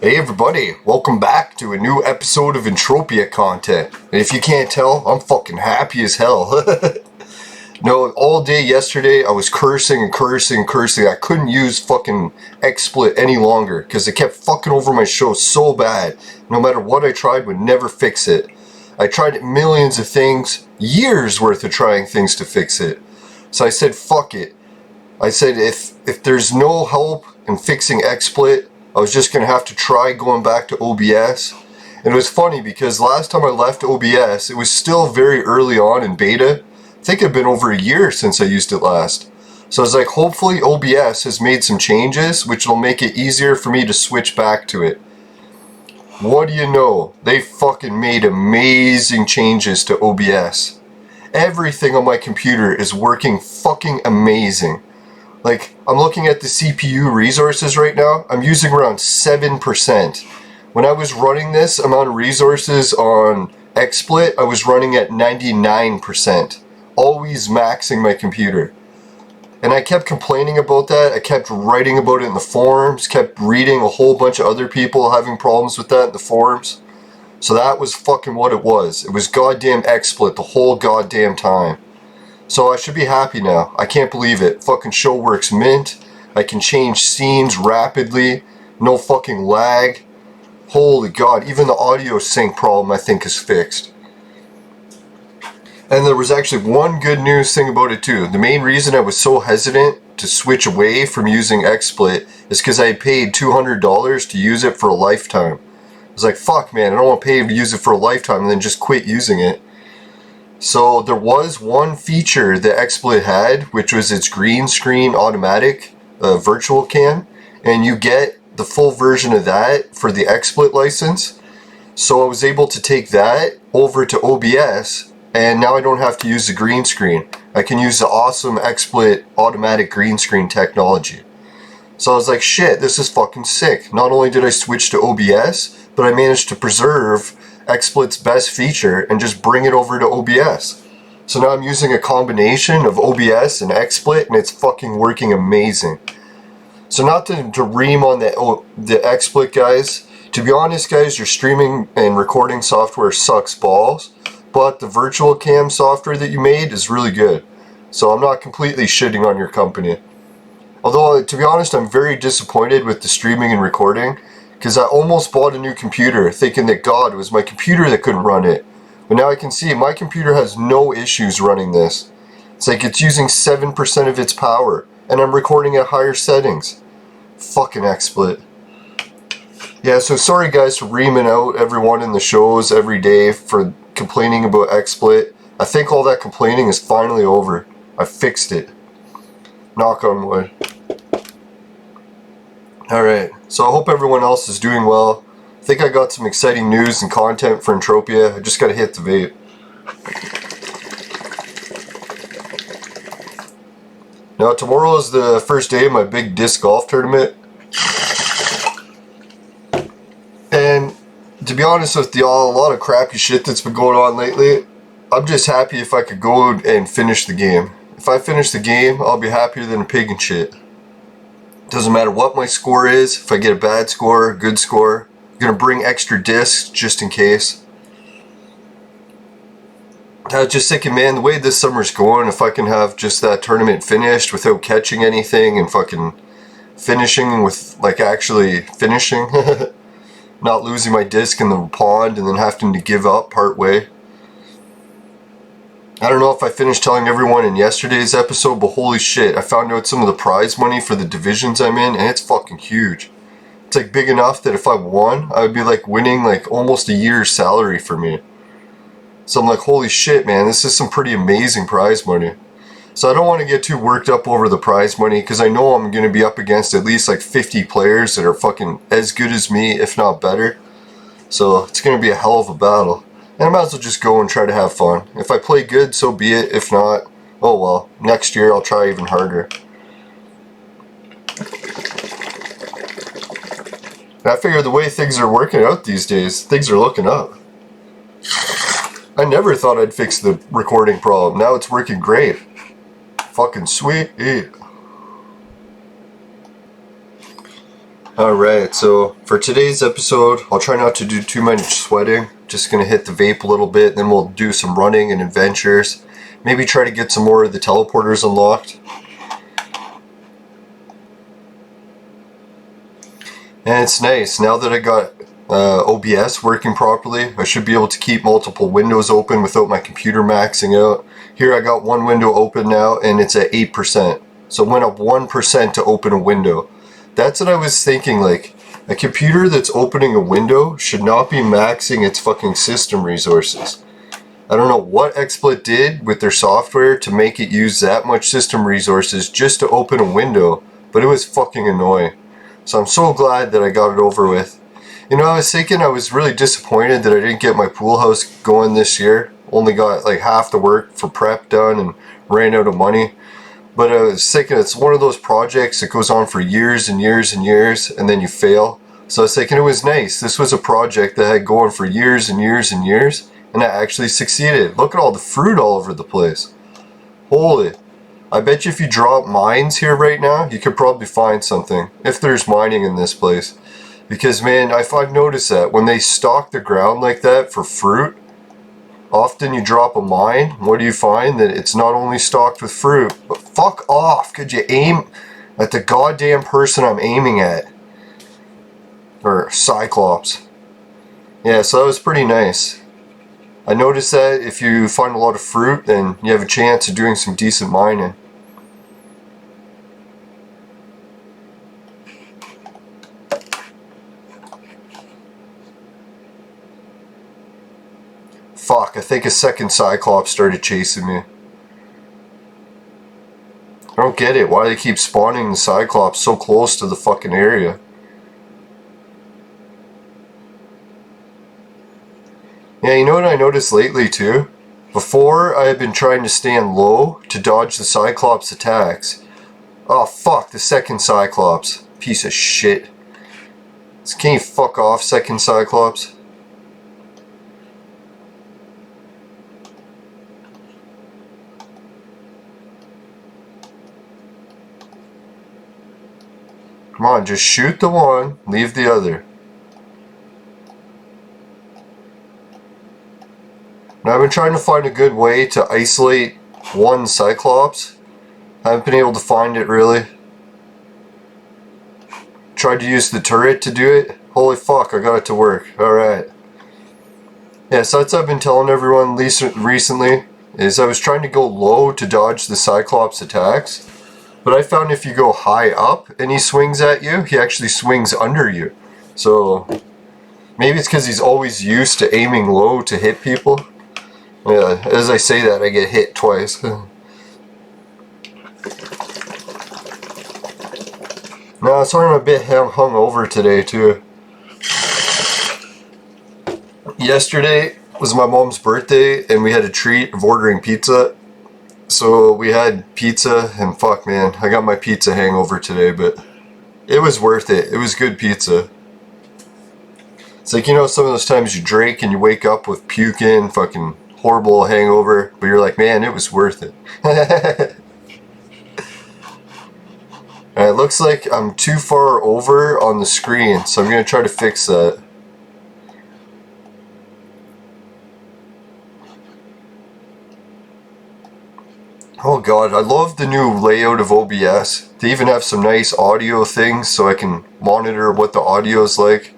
Hey everybody, welcome back to a new episode of Entropia content. And if you can't tell, I'm fucking happy as hell. No, all day yesterday I was cursing. I couldn't use fucking XSplit any longer because it kept fucking over my show so bad. No matter what I tried, would never fix it. I tried millions of things, years worth of trying things to fix it. So I said fuck it. I said if there's no help in fixing XSplit, I was just going to have to try going back to OBS. And it was funny because last time I left OBS, it was still very early on in beta. I think it had been over a year since I used it last. So I was like, hopefully OBS has made some changes, which will make it easier for me to switch back to it. What do you know? They fucking made amazing changes to OBS. Everything on my computer is working fucking amazing. Like, I'm looking at the CPU resources right now. I'm using around 7%. When I was running this amount of resources on XSplit, I was running at 99%. Always maxing my computer. And I kept complaining about that. I kept writing about it in the forums. Kept reading a whole bunch of other people having problems with that in the forums. So that was fucking what it was. It was goddamn XSplit the whole goddamn time. So I should be happy now. I can't believe it. Fucking show works mint. I can change scenes rapidly. No fucking lag. Holy god, even the audio sync problem I think is fixed. And there was actually one good news thing about it too. The main reason I was so hesitant to switch away from using XSplit is because I had paid $200 to use it for a lifetime. I was like, fuck man, I don't want to pay to use it for a lifetime and then just quit using it. So there was one feature that XSplit had, which was its green screen automatic virtual cam, and you get the full version of that for the XSplit license. So I was able to take that over to OBS, and now I don't have to use the green screen. I can use the awesome XSplit automatic green screen technology. So I was like, shit, this is fucking sick. Not only did I switch to OBS, but I managed to preserve XSplit's best feature and just bring it over to OBS. So now I'm using a combination of OBS and XSplit and it's fucking working amazing. So not to ream on the XSplit guys. To be honest guys, your streaming and recording software sucks balls, but the virtual cam software that you made is really good. So I'm not completely shitting on your company. Although to be honest, I'm very disappointed with the streaming and recording. Because I almost bought a new computer thinking that God, it was my computer that couldn't run it. But now I can see my computer has no issues running this. It's like it's using 7% of its power. And I'm recording at higher settings. Fucking XSplit. Yeah, so sorry guys for reaming out everyone in the shows every day for complaining about XSplit. I think all that complaining is finally over. I fixed it. Knock on wood. Alright, so I hope everyone else is doing well. I think I got some exciting news and content for Entropia. I just gotta hit the vape. Now tomorrow is the first day of my big disc golf tournament. And to be honest with y'all, a lot of crappy shit that's been going on lately. I'm just happy if I could go and finish the game. If I finish the game, I'll be happier than a pig in shit. Doesn't matter what my score is, if I get a bad score, a good score. I'm gonna bring extra discs just in case. I was just thinking, man, the way this summer's going, if I can have just that tournament finished without catching anything and fucking finishing with, like, actually finishing. Not losing my disc in the pond and then having to give up part way. I don't know if I finished telling everyone in yesterday's episode, but holy shit, I found out some of the prize money for the divisions I'm in, and it's fucking huge. It's like big enough that if I won, I would be like winning like almost a year's salary for me. So I'm like, holy shit, man, this is some pretty amazing prize money. So I don't want to get too worked up over the prize money, because I know I'm going to be up against at least like 50 players that are fucking as good as me, if not better. So it's going to be a hell of a battle. And I might as well just go and try to have fun. If I play good, so be it. If not, oh well. Next year I'll try even harder. And I figure the way things are working out these days, things are looking up. I never thought I'd fix the recording problem. Now it's working great. Fucking sweet. Alright, so for today's episode, I'll try not to do too much sweating. Just gonna hit the vape a little bit, then we'll do some running and adventures. Maybe try to get some more of the teleporters unlocked. And it's nice, now that I got OBS working properly, I should be able to keep multiple windows open without my computer maxing out. Here I got one window open now and it's at 8%. So it went up 1% to open a window. That's what I was thinking, like, a computer that's opening a window should not be maxing its fucking system resources. I don't know what XSplit did with their software to make it use that much system resources just to open a window, but it was fucking annoying. So I'm so glad that I got it over with. You know, I was thinking I was really disappointed that I didn't get my pool house going this year. Only got like half the work for prep done and ran out of money. But I was thinking it's one of those projects that goes on for years and years and years and then you fail. So I was thinking it was nice. This was a project that had going for years and years and years and I actually succeeded. Look at all the fruit all over the place. Holy. I bet you if you drop mines here right now, you could probably find something. If there's mining in this place. Because man, I've noticed that when they stock the ground like that for fruit, often you drop a mine, what do you find? That it's not only stocked with fruit, but fuck off, could you aim at the goddamn person I'm aiming at? Or Cyclops. Yeah, so that was pretty nice. I noticed that if you find a lot of fruit, then you have a chance of doing some decent mining. Fuck, I think a second Cyclops started chasing me. I don't get it, why do they keep spawning the Cyclops so close to the fucking area? Yeah, you know what I noticed lately too? Before, I had been trying to stand low to dodge the Cyclops attacks. Oh fuck, the second Cyclops. Piece of shit. Can you fuck off, second Cyclops? Come on, just shoot the one, leave the other. Now I've been trying to find a good way to isolate one Cyclops. I haven't been able to find it really. Tried to use the turret to do it. Holy fuck, I got it to work. Alright. Yeah, so that's what I've been telling everyone recently, is I was trying to go low to dodge the Cyclops attacks. But I found if you go high up and he swings at you, he actually swings under you. So maybe it's because he's always used to aiming low to hit people. Yeah, as I say that, I get hit twice. No, sorry I'm a bit hungover today too. Yesterday was my mom's birthday and we had a treat of ordering pizza. So we had pizza and fuck man, I got my pizza hangover today, but it was worth it. It was good pizza. It's like, you know, some of those times you drink and you wake up with puking, fucking horrible hangover, but you're like, man, it was worth it. Alright, it looks like I'm too far over on the screen, so I'm going to try to fix that. Oh god, I love the new layout of OBS. They even have some nice audio things so I can monitor what the audio is like.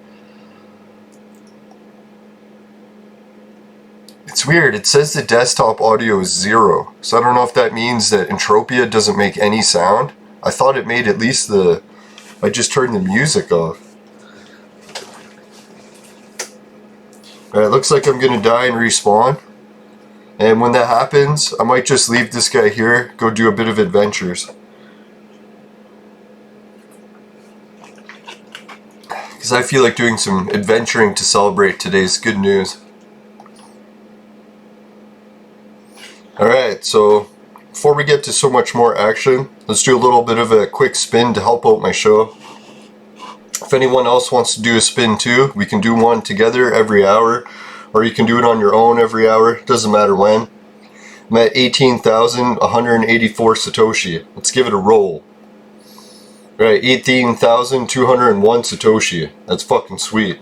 It's weird, it says the desktop audio is 0. So I don't know if that means that Entropia doesn't make any sound. I thought it made at least I just turned the music off. Alright, looks like I'm gonna die and respawn. And when that happens, I might just leave this guy here, go do a bit of adventures. Because I feel like doing some adventuring to celebrate today's good news. Alright, so before we get to so much more action, let's do a little bit of a quick spin to help out my show. If anyone else wants to do a spin too, we can do one together every hour. Or you can do it on your own every hour, doesn't matter when. I'm at 18,184 Satoshi. Let's give it a roll. Right, 18,201 Satoshi. That's fucking sweet.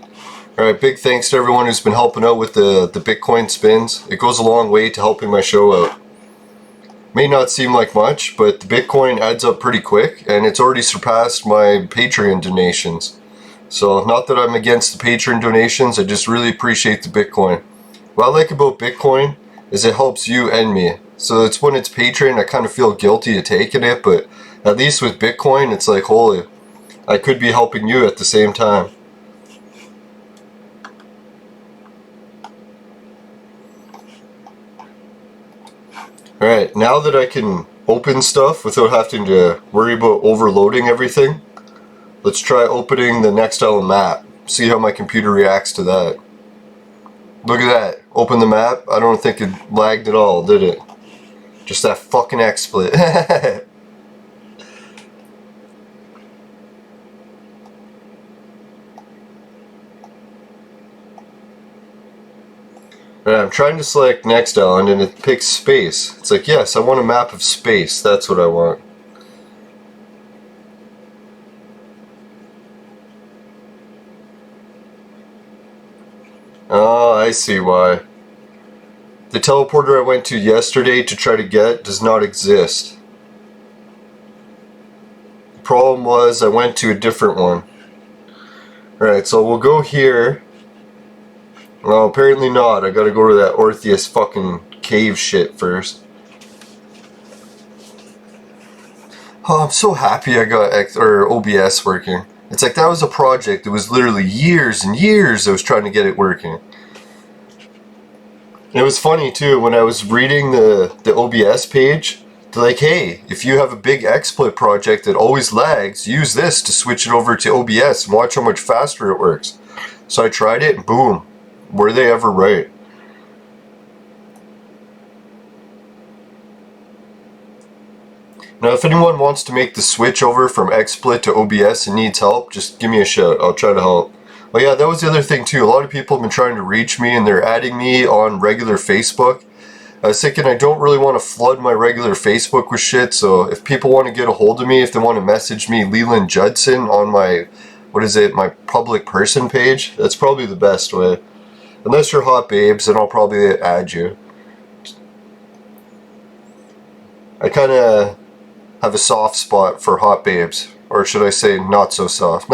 Alright, big thanks to everyone who's been helping out with the Bitcoin spins. It goes a long way to helping my show out. May not seem like much, but the Bitcoin adds up pretty quick, and it's already surpassed my Patreon donations. So, not that I'm against the Patreon donations, I just really appreciate the Bitcoin. What I like about Bitcoin is it helps you and me. So it's when it's Patreon, I kind of feel guilty of taking it, but at least with Bitcoin, it's like, holy, I could be helping you at the same time. Alright, now that I can open stuff without having to worry about overloading everything, let's try opening the Nextile map. See how my computer reacts to that. Look at that. Open the map. I don't think it lagged at all, did it? Just that fucking XSplit. Alright, I'm trying to select Nextile and then it picks space. It's like, yes, I want a map of space. That's what I want. Oh, I see why. The teleporter I went to yesterday to try to get does not exist. The problem was I went to a different one. Alright, so we'll go here. Well, apparently not. I gotta go to that Orpheus fucking cave shit first. Oh, I'm so happy I got OBS working. It's like that was a project. It was literally years and years I was trying to get it working. It was funny too, when I was reading the OBS page, they're like, hey, if you have a big XSplit project that always lags, use this to switch it over to OBS and watch how much faster it works. So I tried it and boom. Were they ever right? Now if anyone wants to make the switch over from XSplit to OBS and needs help, just give me a shout. I'll try to help. Oh yeah, that was the other thing too. A lot of people have been trying to reach me and they're adding me on regular Facebook. I was thinking I don't really want to flood my regular Facebook with shit, so if people want to get a hold of me, if they want to message me Leland Judson on my, my public person page, that's probably the best way. Unless you're hot babes, then I'll probably add you. I kind of have a soft spot for hot babes. Or should I say not so soft.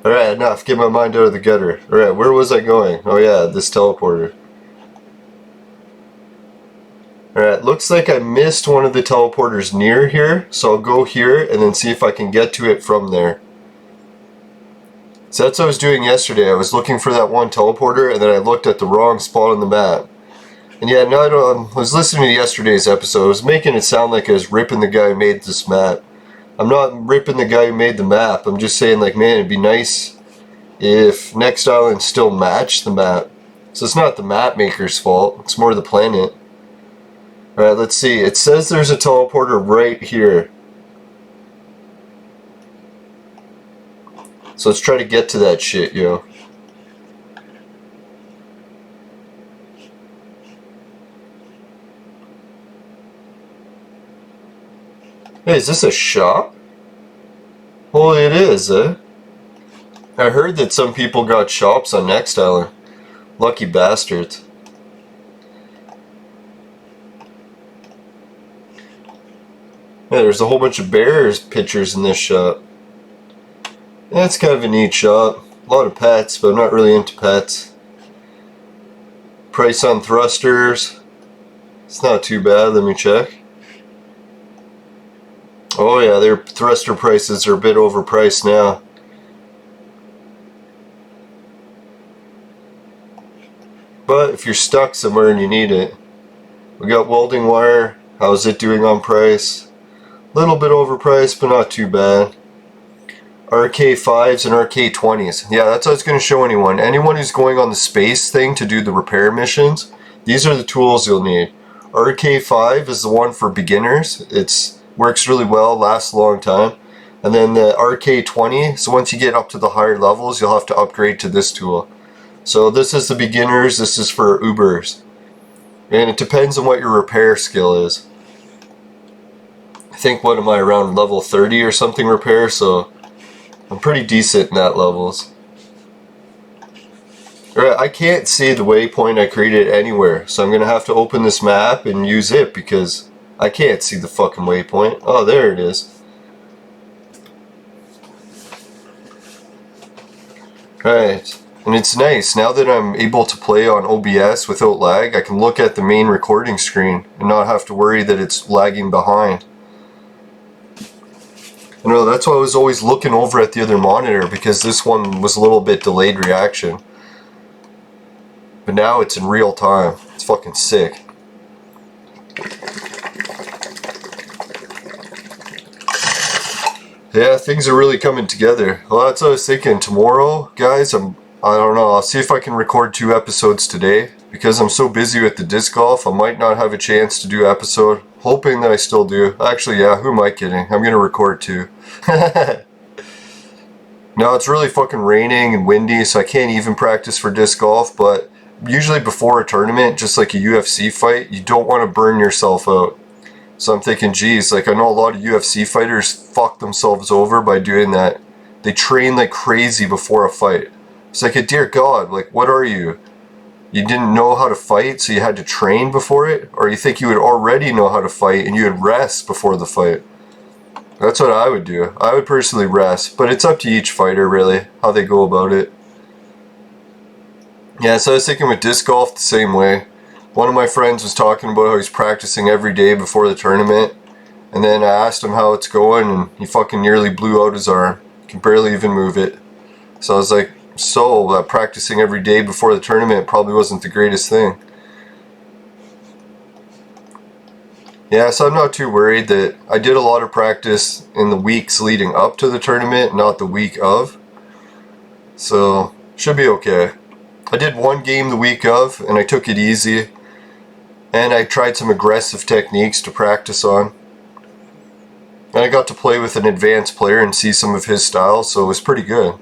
Alright, enough. Get my mind out of the gutter. Alright, where was I going? Oh yeah, this teleporter. Alright, looks like I missed one of the teleporters near here. So I'll go here and then see if I can get to it from there. So that's what I was doing yesterday. I was looking for that one teleporter and then I looked at the wrong spot on the map. And yeah, no, I was listening to yesterday's episode. I was making it sound like I was ripping the guy who made this map. I'm not ripping the guy who made the map. I'm just saying, like, man, it'd be nice if Next Island still matched the map. So it's not the map maker's fault. It's more the planet. Alright, let's see. It says there's a teleporter right here. So let's try to get to that shit, yo. Hey, is this a shop? Well, it is, eh? I heard that some people got shops on Next Island. Lucky bastards. Yeah, there's a whole bunch of bears pictures in this shop. Yeah, it's kind of a neat shop. A lot of pets, but I'm not really into pets. Price on thrusters. It's not too bad, let me check. Oh yeah, their thruster prices are a bit overpriced now. But if you're stuck somewhere and you need it. We got welding wire. How's it doing on price? A little bit overpriced, but not too bad. RK5s and RK20s. Yeah, that's what I was going to show anyone. Anyone who's going on the space thing to do the repair missions, these are the tools you'll need. RK5 is the one for beginners. It works really well, lasts a long time. And then the RK20, so once you get up to the higher levels, you'll have to upgrade to this tool. So this is the beginners, this is for Ubers. And it depends on what your repair skill is. I think, what am I, around level 30 or something repair, so I'm pretty decent in that levels. Alright, I can't see the waypoint I created anywhere, so I'm gonna have to open this map and use it because I can't see the fucking waypoint. Oh, there it is. Right, and it's nice, now that I'm able to play on OBS without lag, I can look at the main recording screen and not have to worry that it's lagging behind. You know, that's why I was always looking over at the other monitor, because this one was a little bit delayed reaction. But now it's in real time. It's fucking sick. Yeah, things are really coming together. Well, that's what I was thinking. Tomorrow, guys, I don't know, I'll see if I can record 2 episodes today. Because I'm so busy with the disc golf, I might not have a chance to do an episode. Hoping that I still do. Actually, yeah, who am I kidding? I'm gonna record 2. Now, it's really fucking raining and windy, so I can't even practice for disc golf, but usually before a tournament, just like a UFC fight, you don't want to burn yourself out. So I'm thinking, geez, like I know a lot of UFC fighters fuck themselves over by doing that. They train like crazy before a fight. It's like, dear God, like what are you? You didn't know how to fight, so you had to train before it? Or you think you would already know how to fight and you would rest before the fight? That's what I would do. I would personally rest, but it's up to each fighter really, how they go about it. Yeah, so I was thinking with disc golf the same way. One of my friends was talking about how he's practicing every day before the tournament, and then I asked him how it's going, and he fucking nearly blew out his arm. He can barely even move it. So I was like, so practicing every day before the tournament probably wasn't the greatest thing. Yeah, so I'm not too worried. That I did a lot of practice in the weeks leading up to the tournament, not the week of. So, should be okay. I did 1 game the week of, and I took it easy. And I tried some aggressive techniques to practice on. And I got to play with an advanced player and see some of his style, so it was pretty good.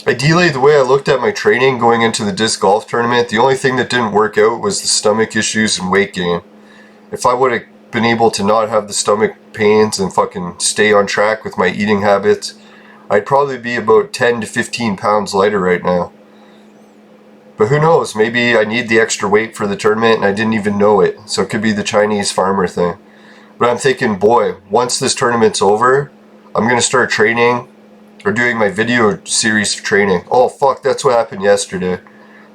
Ideally, the way I looked at my training going into the disc golf tournament, the only thing that didn't work out was the stomach issues and weight gain. If I would have been able to not have the stomach pains and fucking stay on track with my eating habits, I'd probably be about 10 to 15 pounds lighter right now. But who knows, maybe I need the extra weight for the tournament and I didn't even know it, so it could be the Chinese farmer thing. But I'm thinking, boy, once this tournament's over, I'm going to start training, or doing my video series of training. Oh fuck, that's what happened yesterday.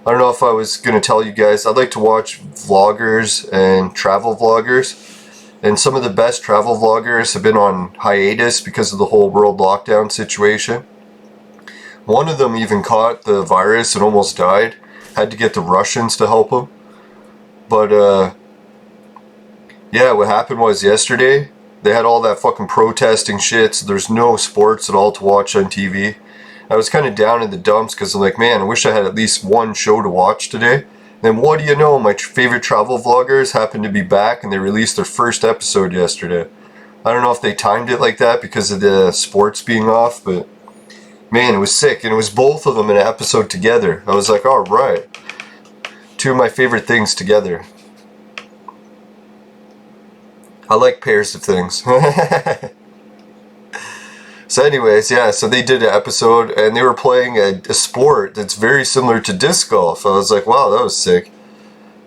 I don't know if I was going to tell you guys, I'd like to watch vloggers and travel vloggers. And some of the best travel vloggers have been on hiatus because of the whole world lockdown situation. One of them even caught the virus and almost died. Had to get the Russians to help him. But yeah, what happened was yesterday, they had all that fucking protesting shit, so there's no sports at all to watch on TV. I was kind of down in the dumps because I'm like, man, I wish I had at least 1 show to watch today. And then what do you know, my favorite travel vloggers happened to be back and they released their first episode yesterday. I don't know if they timed it like that because of the sports being off, but man, it was sick. And it was both of them in an episode together. I was like, alright. 2 of my favorite things together. I like pairs of things. So anyways, yeah, so they did an episode and they were playing a sport that's very similar to disc golf. I was like, wow, that was sick.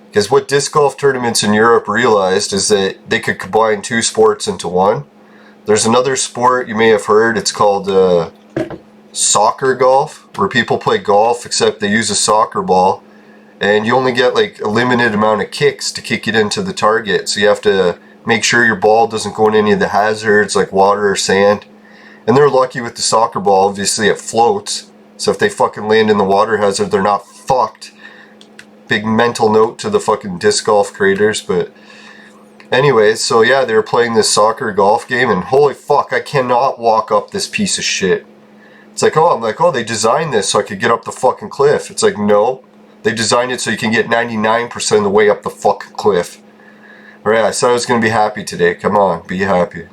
Because what disc golf tournaments in Europe realized is that they could combine 2 sports into one. There's another sport you may have heard, it's called soccer golf, where people play golf except they use a soccer ball. And you only get like a limited amount of kicks to kick it into the target. So you have to make sure your ball doesn't go in any of the hazards like water or sand. And they're lucky with the soccer ball, obviously it floats. So if they fucking land in the water hazard, they're not fucked. Big mental note to the fucking disc golf creators. But anyways, so yeah, they were playing this soccer golf game and holy fuck, I cannot walk up this piece of shit. It's like, oh, they designed this so I could get up the fucking cliff. It's like, no. They designed it so you can get 99% of the way up the fucking cliff. Alright, I said I was going to be happy today. Come on, be happy.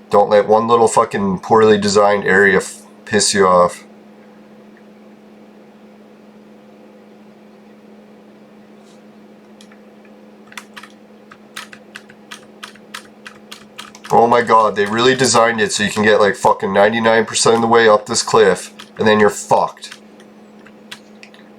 Don't let one little fucking poorly designed area piss you off. Oh my god, they really designed it so you can get like fucking 99% of the way up this cliff, and then you're fucked.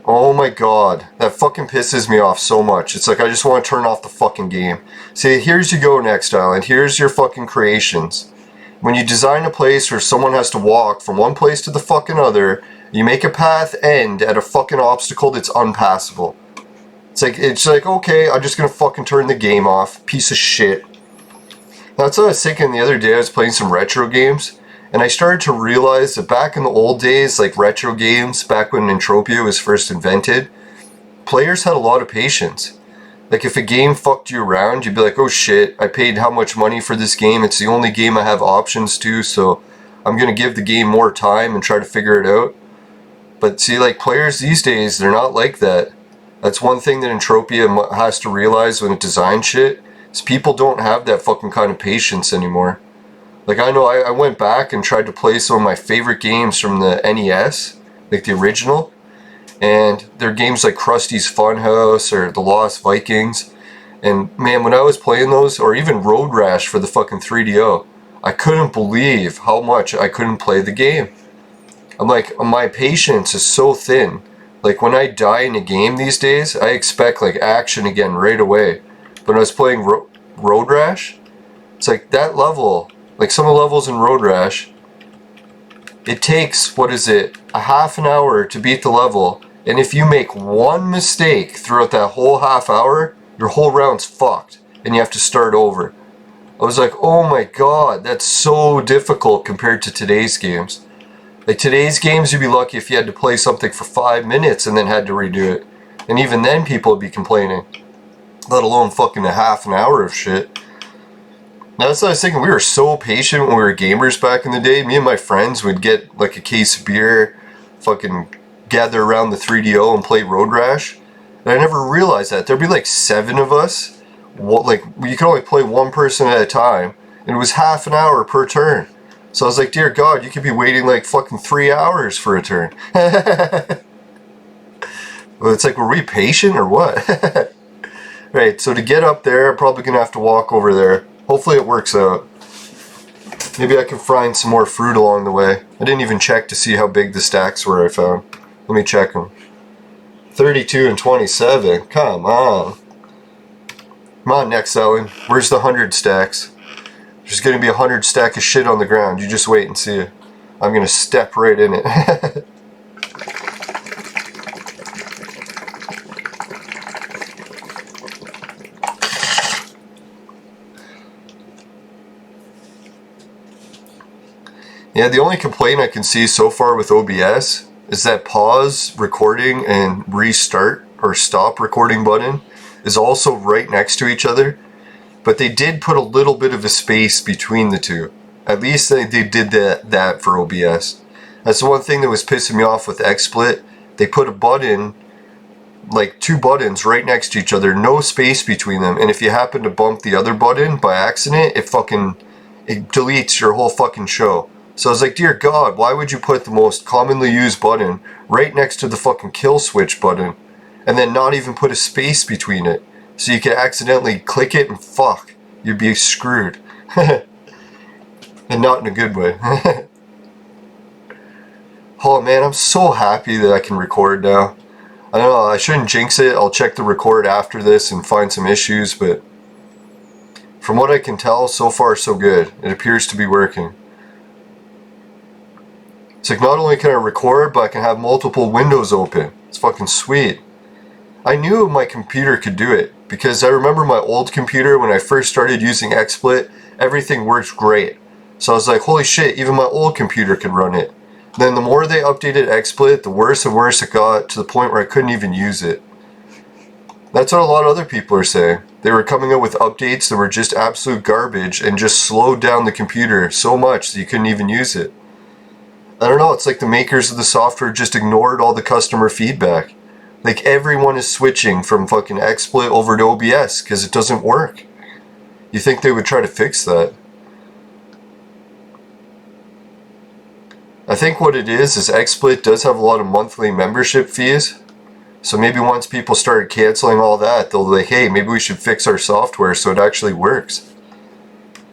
Oh my god, that fucking pisses me off so much. It's like I just want to turn off the fucking game. See, here's you go, Next Island. Here's your fucking creations. When you design a place where someone has to walk from one place to the fucking other, you make a path end at a fucking obstacle that's unpassable. It's like, okay, I'm just gonna fucking turn the game off. Piece of shit. That's what I was thinking the other day. I was playing some retro games, and I started to realize that back in the old days, like retro games, back when Entropia was first invented, players had a lot of patience. Like if a game fucked you around, you'd be like, oh shit, I paid how much money for this game, it's the only game I have options to, so I'm gonna give the game more time and try to figure it out. But see, like players these days, they're not like that. That's one thing that Entropia has to realize when it designs shit, is people don't have that fucking kind of patience anymore. Like I know I went back and tried to play some of my favorite games from the NES, like the original, and they're games like Krusty's Funhouse or The Lost Vikings, and man, when I was playing those, or even Road Rash for the fucking 3DO, I couldn't believe how much I couldn't play the game. I'm like, my patience is so thin. Like when I die in a game these days, I expect like action again right away. But when I was playing Road Rash, it's like that level, like some of the levels in Road Rash, it takes, what is it, a half an hour to beat the level, and if you make one mistake throughout that whole half hour, your whole round's fucked, and you have to start over. I was like, oh my god, that's so difficult compared to today's games. Like today's games, you'd be lucky if you had to play something for 5 minutes and then had to redo it. And even then people would be complaining. Let alone fucking a half an hour of shit. Now that's what I was thinking, we were so patient when we were gamers back in the day. Me and my friends would get like a case of beer, fucking gather around the 3DO and play Road Rash. And I never realized that. There'd be like 7 of us. Like, you could only play one person at a time. And it was half an hour per turn. So I was like, dear God, you could be waiting like fucking 3 hours for a turn. Well, it's like, were we patient or what? Right, so to get up there, I'm probably going to have to walk over there. Hopefully it works out. Maybe I can find some more fruit along the way. I didn't even check to see how big the stacks were I found. Let me check them. 32 and 27. Come on. Come on, Next Ellen. Where's the 100 stacks? There's going to be 100 stack of shit on the ground. You just wait and see it. I'm going to step right in it. Yeah, the only complaint I can see so far with OBS is that pause recording and restart or stop recording button is also right next to each other. But they did put a little bit of a space between the two. At least they did that for OBS. That's the one thing that was pissing me off with XSplit. They put a button, like 2 buttons right next to each other, no space between them. And if you happen to bump the other button by accident, it deletes your whole fucking show. So I was like, dear God, why would you put the most commonly used button right next to the fucking kill switch button and then not even put a space between it so you could accidentally click it and fuck, you'd be screwed. And not in a good way. Oh man, I'm so happy that I can record now. I don't know, I shouldn't jinx it. I'll check the record after this and find some issues, but from what I can tell, so far so good. It appears to be working. It's like not only can I record, but I can have multiple windows open. It's fucking sweet. I knew my computer could do it because I remember my old computer when I first started using XSplit, everything worked great. So I was like, holy shit, even my old computer could run it. Then the more they updated XSplit, the worse and worse it got to the point where I couldn't even use it. That's what a lot of other people are saying. They were coming up with updates that were just absolute garbage and just slowed down the computer so much that you couldn't even use it. I don't know, it's like the makers of the software just ignored all the customer feedback. Like everyone is switching from fucking XSplit over to OBS because it doesn't work. You think they would try to fix that? I think what it is XSplit does have a lot of monthly membership fees. So maybe once people started canceling all that, they'll be like, hey, maybe we should fix our software so it actually works.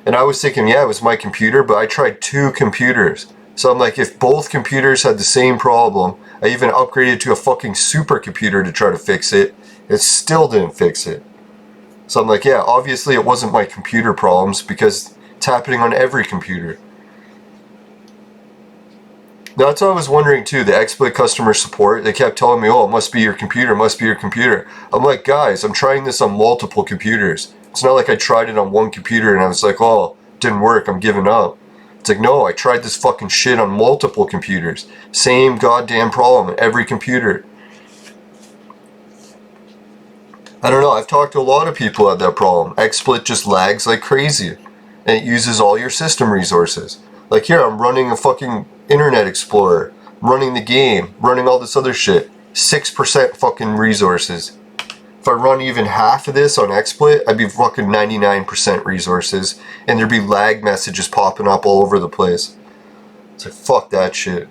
And I was thinking, yeah, it was my computer, but I tried 2 computers. So I'm like, if both computers had the same problem, I even upgraded to a fucking supercomputer to try to fix it, it still didn't fix it. So I'm like, yeah, obviously it wasn't my computer problems because it's happening on every computer. Now, that's what I was wondering too, the XSplit customer support, they kept telling me, oh, it must be your computer, it must be your computer. I'm like, guys, I'm trying this on multiple computers. It's not like I tried it on one computer and I was like, oh, it didn't work, I'm giving up. It's like, no, I tried this fucking shit on multiple computers. Same goddamn problem on every computer. I don't know, I've talked to a lot of people who have that problem. XSplit just lags like crazy. And it uses all your system resources. Like here, I'm running a fucking Internet Explorer, running the game, running all this other shit. 6% fucking resources. If I run even half of this on XSplit, I'd be fucking 99% resources, and there'd be lag messages popping up all over the place. It's like, fuck that shit.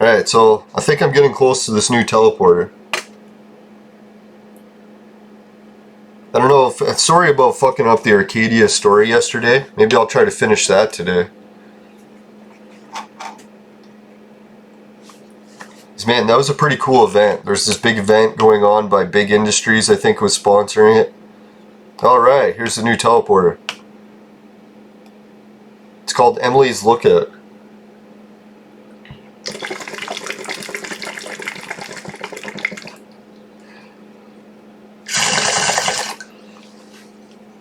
Alright, so I think I'm getting close to this new teleporter. I don't know if, sorry about fucking up the Arcadia story yesterday. Maybe I'll try to finish that today. Man, that was a pretty cool event. There's this big event going on by Big Industries, I think, was sponsoring it. Alright, here's the new teleporter. It's called Emily's Lookout.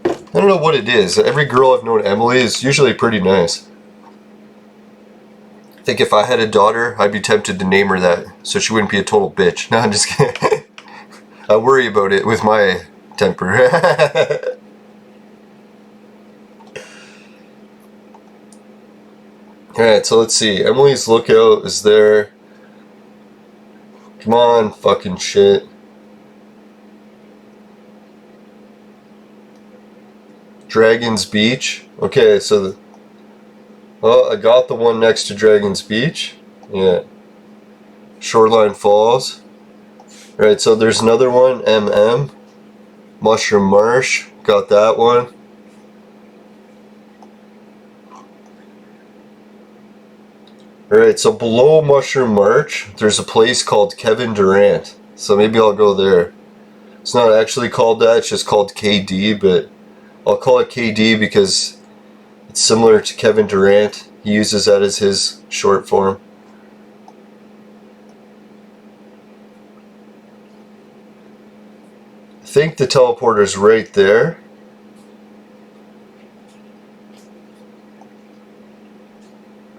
I don't know what it is. Every girl I've known Emily is usually pretty nice. I think if I had a daughter, I'd be tempted to name her that, so she wouldn't be a total bitch. No, I'm just kidding. I worry about it with my temper. Alright, so let's see. Emily's Lookout is there. Come on, fucking shit. Dragon's Beach. Okay, so well, I got the one next to Dragon's Beach. Yeah. Shoreline Falls. Right, so there's another one, MM. Mushroom Marsh. Got that one. Alright, so below Mushroom Marsh, there's a place called Kevin Durant. So maybe I'll go there. It's not actually called that, it's just called KD, but I'll call it KD because it's similar to Kevin Durant. He uses that as his short form. I think the teleporter's right there.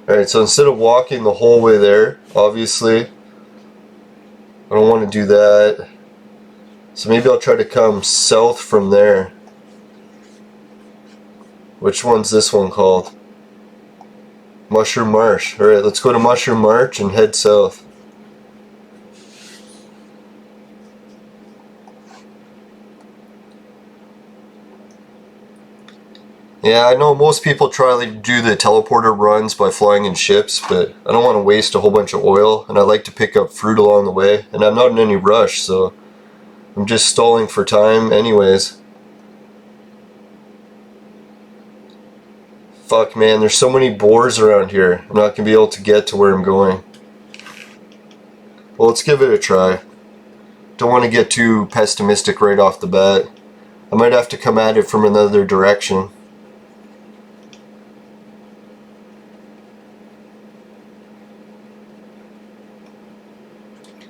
Alright, so instead of walking the whole way there, obviously, I don't want to do that. So maybe I'll try to come south from there. Which one's this one called? Mushroom Marsh. Alright, let's go to Mushroom Marsh and head south. Yeah, I know most people try to do the teleporter runs by flying in ships, but I don't want to waste a whole bunch of oil, and I like to pick up fruit along the way, and I'm not in any rush, so I'm just stalling for time anyways. Fuck, man, there's so many boars around here. I'm not going to be able to get to where I'm going. Well, let's give it a try. Don't want to get too pessimistic right off the bat. I might have to come at it from another direction.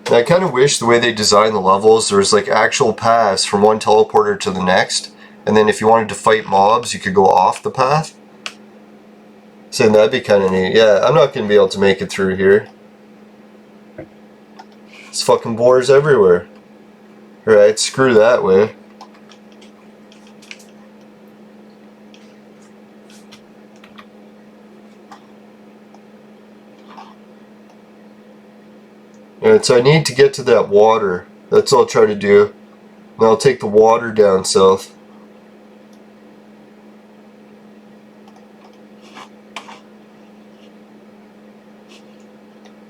And I kind of wish the way they designed the levels, there was like actual paths from one teleporter to the next. And then if you wanted to fight mobs, you could go off the path. So that'd be kind of neat. Yeah, I'm not going to be able to make it through here. There's fucking boars everywhere. Alright, screw that way. Alright, so I need to get to that water. That's all I'll try to do. And I'll take the water down south.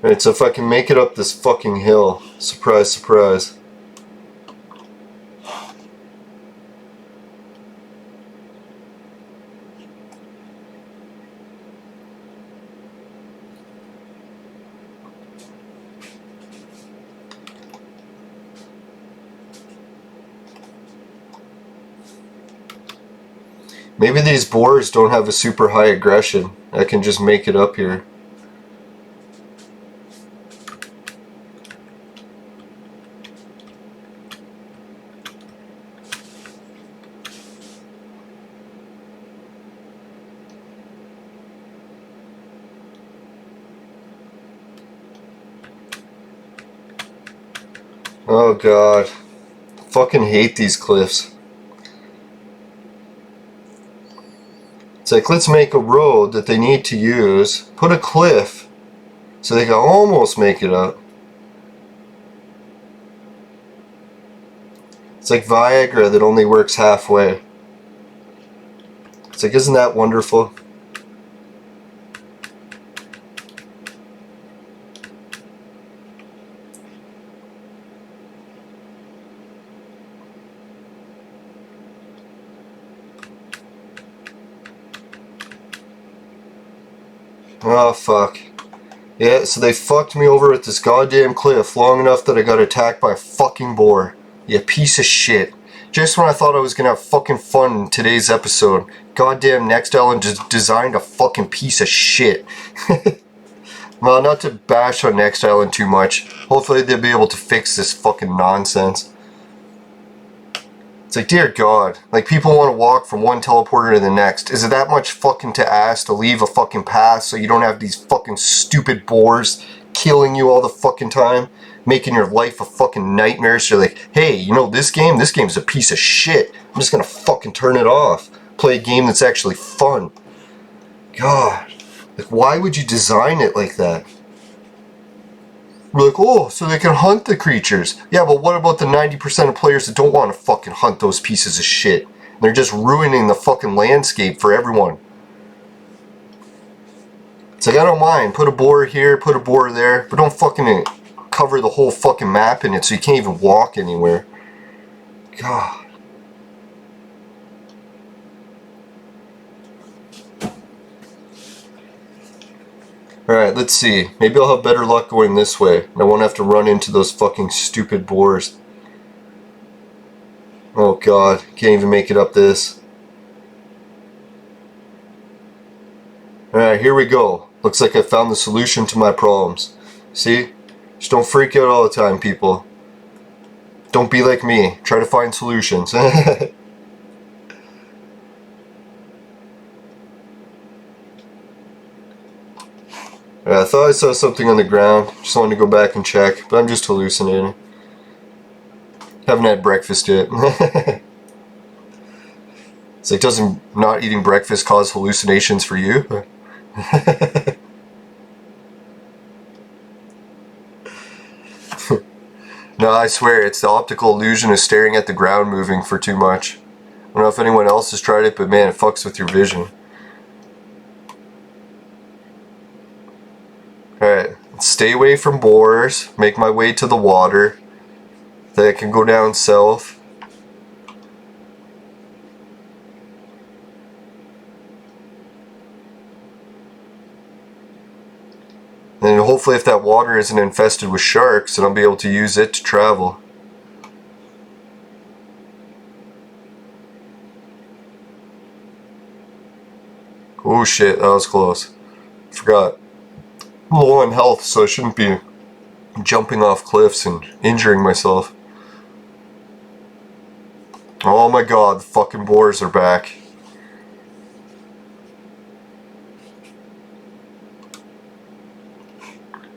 Alright, so if I can make it up this fucking hill, surprise, surprise. Maybe these boars don't have a super high aggression. I can just make it up here. Oh god. Fucking hate these cliffs. It's like, let's make a road that they need to use, put a cliff so they can almost make it up. It's like Viagra that only works halfway. It's like, isn't that wonderful? Oh fuck. Yeah, so they fucked me over at this goddamn cliff long enough that I got attacked by a fucking boar. You piece of shit. Just when I thought I was gonna have fucking fun in today's episode, goddamn Next Island just designed a fucking piece of shit. Well, not to bash on Next Island too much. Hopefully they'll be able to fix this fucking nonsense. It's like, dear God, like people want to walk from one teleporter to the next. Is it that much fucking to ask to leave a fucking path so you don't have these fucking stupid boars killing you all the fucking time? Making your life a fucking nightmare. So you're like, hey, you know this game's a piece of shit. I'm just gonna fucking turn it off. Play a game that's actually fun. God. Like, why would you design it like that? We're like, oh, so they can hunt the creatures. Yeah, but what about the 90% of players that don't want to fucking hunt those pieces of shit? They're just ruining the fucking landscape for everyone. It's like, I don't mind. Put a boar here, put a boar there, but don't fucking cover the whole fucking map in it so you can't even walk anywhere. God. Alright, let's see. Maybe I'll have better luck going this way. And I won't have to run into those fucking stupid boars. Oh god, can't even make it up this. Alright, here we go. Looks like I found the solution to my problems. See? Just don't freak out all the time, people. Don't be like me. Try to find solutions. I thought I saw something on the ground. Just wanted to go back and check, but I'm just hallucinating. Haven't had breakfast yet. It's like, doesn't not eating breakfast cause hallucinations for you? No, I swear, it's the optical illusion of staring at the ground moving for too much. I don't know if anyone else has tried it, but man, it fucks with your vision. Alright, stay away from boars, make my way to the water. Then I can go down south. And hopefully if that water isn't infested with sharks, then I'll be able to use it to travel. Oh shit, that was close. Forgot. I'm low on health, so I shouldn't be jumping off cliffs and injuring myself. Oh my god, the fucking boars are back.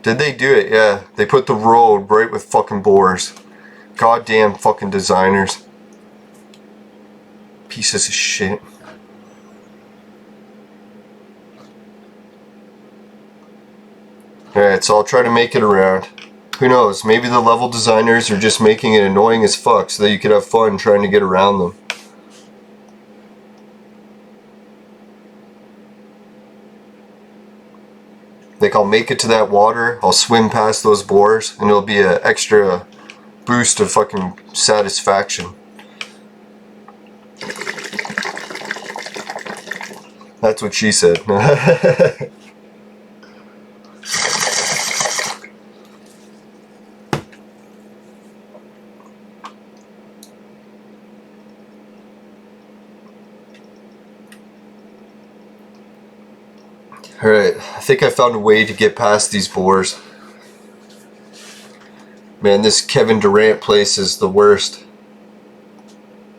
Did they do it? Yeah. They put the road right with fucking boars. Goddamn fucking designers. Pieces of shit. Alright, so I'll try to make it around. Who knows, maybe the level designers are just making it annoying as fuck so that you could have fun trying to get around them. Like, I'll make it to that water, I'll swim past those boars, and it'll be an extra boost of fucking satisfaction. That's what she said. Alright, I think I found a way to get past these boars. Man, this Kevin Durant place is the worst.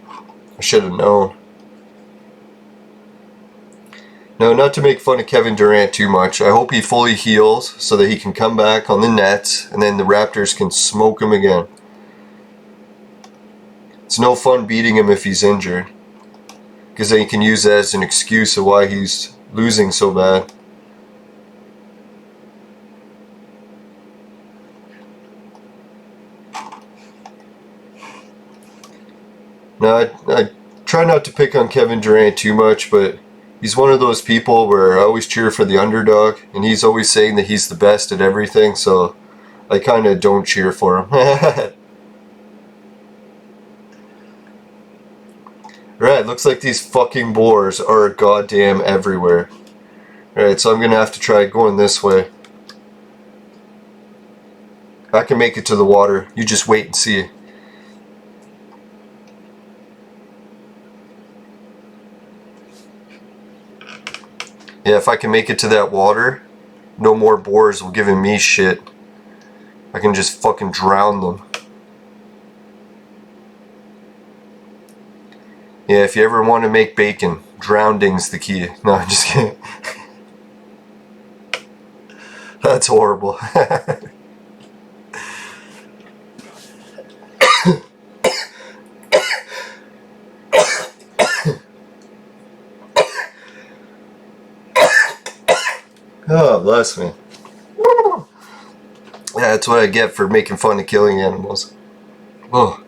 I should have known. No, not to make fun of Kevin Durant too much. I hope he fully heals so that he can come back on the Nets and then the Raptors can smoke him again. It's no fun beating him if he's injured, because then you can use that as an excuse of why he's losing so bad. Now, I try not to pick on Kevin Durant too much, but he's one of those people where I always cheer for the underdog, and he's always saying that he's the best at everything, so I kind of don't cheer for him. Right, looks like these fucking boars are goddamn everywhere. Alright, so I'm gonna have to try going this way. I can make it to the water. You just wait and see. Yeah, if I can make it to that water, no more boars will giving me shit. I can just fucking drown them. Yeah, if you ever want to make bacon, drowning the key. No, I'm just kidding. That's horrible. Oh, bless me. Yeah, that's what I get for making fun of killing animals. Oh.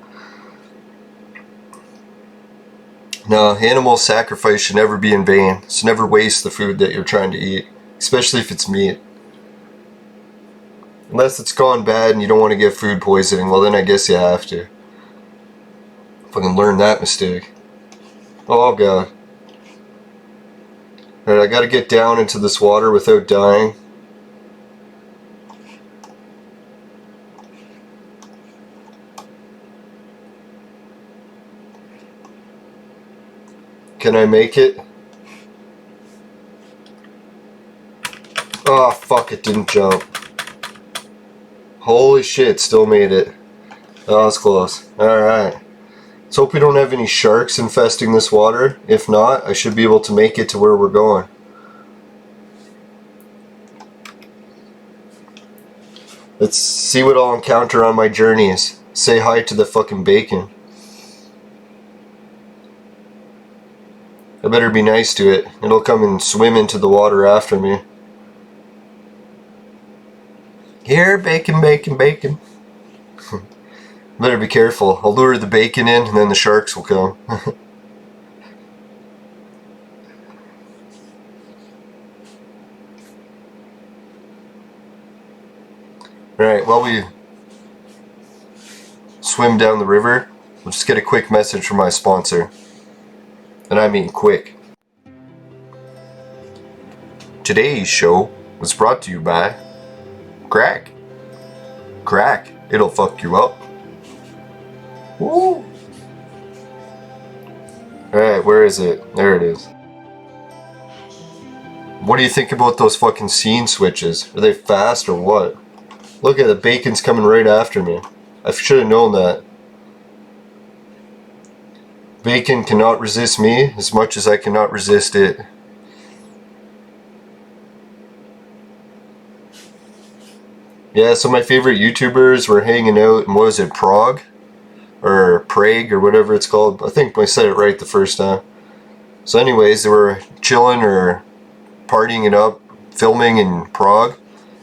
No, animal sacrifice should never be in vain. So never waste the food that you're trying to eat, especially if it's meat. Unless it's gone bad and you don't want to get food poisoning, well then I guess you have to. Fucking learn that mistake. Oh god. Alright, I gotta get down into this water without dying. Can I make it? Oh fuck, it didn't jump. Holy shit, still made it. That was close. Alright. Let's hope we don't have any sharks infesting this water. If not, I should be able to make it to where we're going. Let's see what I'll encounter on my journeys. Say hi to the fucking bacon. I better be nice to it. It'll come and swim into the water after me. Here, bacon, bacon, bacon. Better be careful. I'll lure the bacon in and then the sharks will come. Alright, while we swim down the river, we'll just get a quick message from my sponsor. And I mean quick. Today's show was brought to you by Crack. Crack, it'll fuck you up. Woo! Alright, where is it? There it is. What do you think about those fucking scene switches? Are they fast or what? Look at the bacon's coming right after me. I should have known that. Bacon cannot resist me as much as I cannot resist it. Yeah, so my favorite YouTubers were hanging out in, what was it, Prague? Or Prague, or whatever it's called. I think I said it right the first time. So anyways, they were chilling or partying it up, filming in Prague.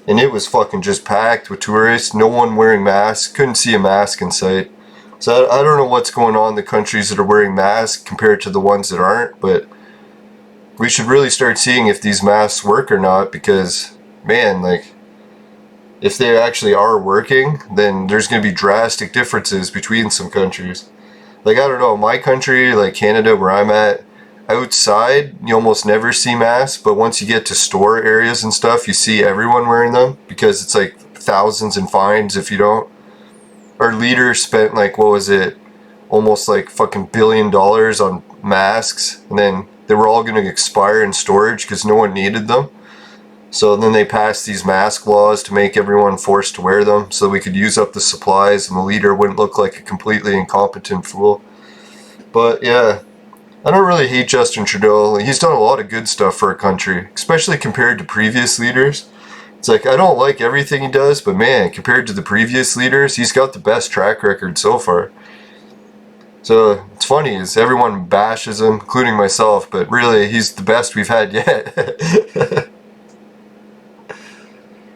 And it was fucking just packed with tourists, no one wearing masks, couldn't see a mask in sight. So I don't know what's going on in the countries that are wearing masks compared to the ones that aren't, but we should really start seeing if these masks work or not, because, man, like, if they actually are working, then there's going to be drastic differences between some countries. Like, I don't know, my country, like Canada where I'm at, outside you almost never see masks, but once you get to store areas and stuff, you see everyone wearing them, because it's like thousands in fines if you don't. Our leader spent like, what was it, almost like fucking $1 billion on masks, and then they were all going to expire in storage because no one needed them. So then they passed these mask laws to make everyone forced to wear them so we could use up the supplies and the leader wouldn't look like a completely incompetent fool. But yeah, I don't really hate Justin Trudeau. He's done a lot of good stuff for our country, especially compared to previous leaders. It's like, I don't like everything he does, but man, compared to the previous leaders, he's got the best track record so far. So it's funny is everyone bashes him, including myself, but really he's the best we've had yet.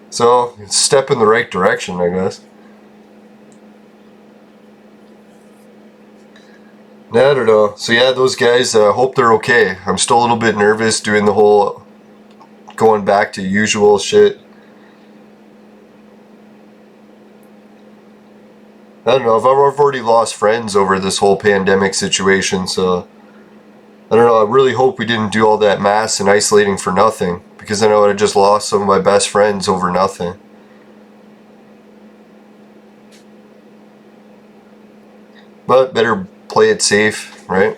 So it's a step in the right direction, I guess. I don't know. So yeah, those guys, hope they're okay. I'm still a little bit nervous doing the whole going back to usual shit. I don't know, I've already lost friends over this whole pandemic situation, so I don't know, I really hope we didn't do all that mass and isolating for nothing, because I know I just lost some of my best friends over nothing. But better play it safe, right?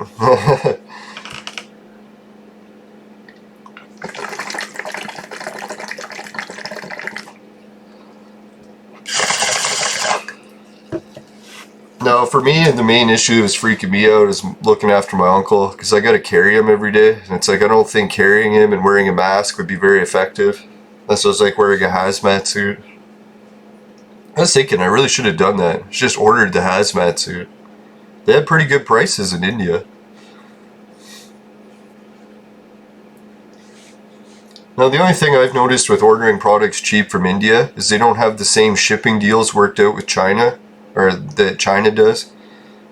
No, for me, the main issue is freaking me out is looking after my uncle, because I gotta carry him every day, and it's like I don't think carrying him and wearing a mask would be very effective. Unless I was like wearing a hazmat suit. I was thinking I really should have done that. Just ordered the hazmat suit. They had pretty good prices in India. Now the only thing I've noticed with ordering products cheap from India is they don't have the same shipping deals worked out with China, or that China does.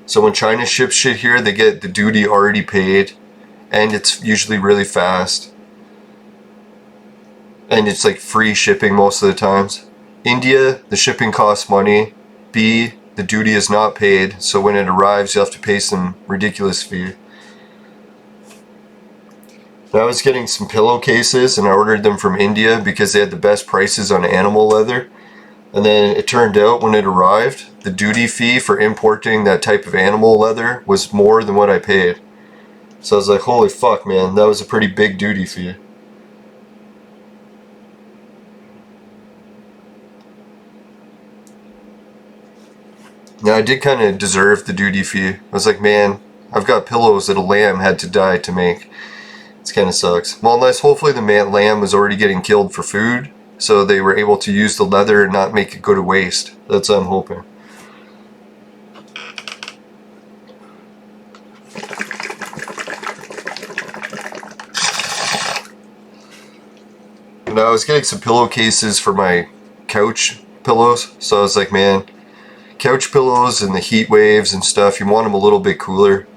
So when China ships shit here, they get the duty already paid, and it's usually really fast. And it's like free shipping most of the times. India, the shipping costs money. B, the duty is not paid, so when it arrives you have to pay some ridiculous fee. I was getting some pillowcases and I ordered them from India because they had the best prices on animal leather. And then it turned out when it arrived, the duty fee for importing that type of animal leather was more than what I paid. So I was like, holy fuck, man, that was a pretty big duty fee. Now I did kind of deserve the duty fee. I was like, man, I've got pillows that a lamb had to die to make. It kind of sucks. Well, unless hopefully the lamb was already getting killed for food, so they were able to use the leather and not make it go to waste. That's what I'm hoping. And I was getting some pillowcases for my couch pillows, so I was like, man, couch pillows and the heat waves and stuff, you want them a little bit cooler.